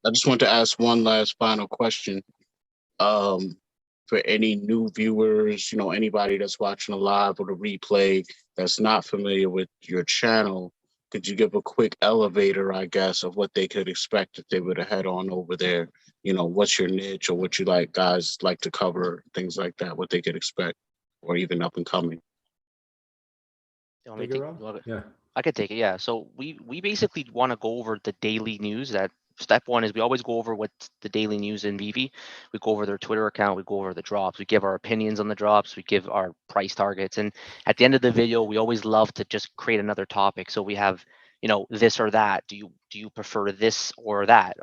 I just want to ask one last final question. For any new viewers, anybody that's watching a live or the replay that's not familiar with your channel, could you give a quick elevator, I guess, of what they could expect if they were to head on over there? What's your niche or what you guys like to cover, things like that, what they could expect, or even up and coming.
Yeah,
I could take it. Yeah. So we basically want to go over the daily news. That step one is we always go over what's the daily news in Veve. We go over their Twitter account. We go over the drops. We give our opinions on the drops. We give our price targets. And at the end of the video, we always love to just create another topic. So we have, this or that. Do you prefer this or that?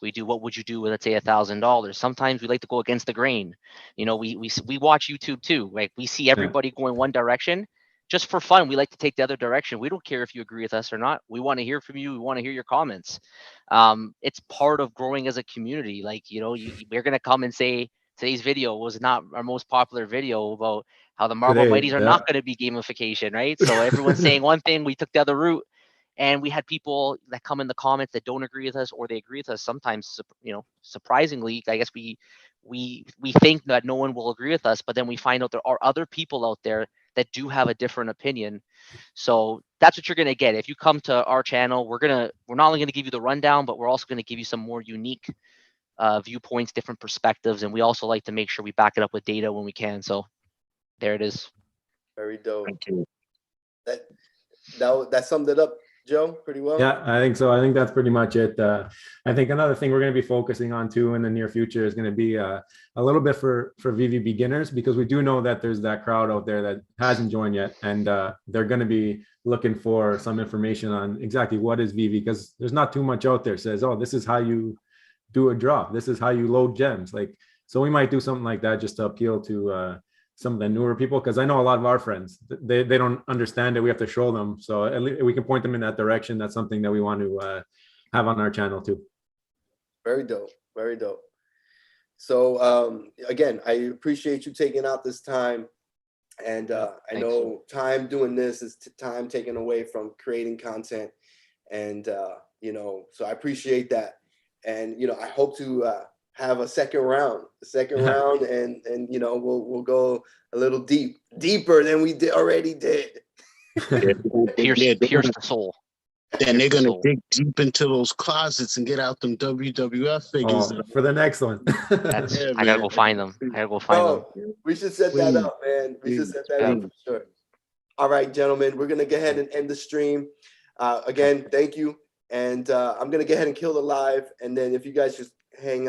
We do, what would you do with, let's say, $1,000? Sometimes we like to go against the grain. We watch YouTube too. Like we see everybody going one direction. Just for fun, we like to take the other direction. We don't care if you agree with us or not. We want to hear from you. We want to hear your comments. It's part of growing as a community. Like, we're going to come and say, today's video was not our most popular video about how the Marble
Today,
Mighties are
yeah.
not going to be gamification, right? So everyone's saying one thing, we took the other route, and we had people that come in the comments that don't agree with us, or they agree with us. Sometimes, you know, surprisingly, I guess we think that no one will agree with us, but then we find out there are other people out there that do have a different opinion. So that's what you're going to get if you come to our channel. We're not only going to give you the rundown, but we're also going to give you some more unique viewpoints, different perspectives, and we also like to make sure we back it up with data when we can. So there it is.
Very dope.
Thank you.
That summed it up, Joe, pretty well.
Yeah, I think so. I think that's pretty much it. I think another thing we're going to be focusing on too in the near future is going to be a little bit for Veve beginners, because we do know that there's that crowd out there that hasn't joined yet, and they're going to be looking for some information on exactly what is Veve, because there's not too much out there says, oh, this is how you do a drop, this is how you load gems. Like, so we might do something like that just to appeal to some of the newer people, because I know a lot of our friends, they don't understand it. We have to show them, so at least we can point them in that direction. That's something that we want to have on our channel too.
Very dope. Very dope. So again, I appreciate you taking out this time, and I know time doing this is time taken away from creating content, and you know, so I appreciate that. And you know, I hope to have a second round, and you know, we'll go a little deeper than we already did.
Pierce the soul.
And they're gonna dig deep into those closets and get out them WWF figures.
For the next one.
I gotta go find them.
We should set that up, man. We should set that up for sure. All right, gentlemen, we're gonna go ahead and end the stream. Again, thank you. And I'm gonna go ahead and kill the live, and then if you guys just hang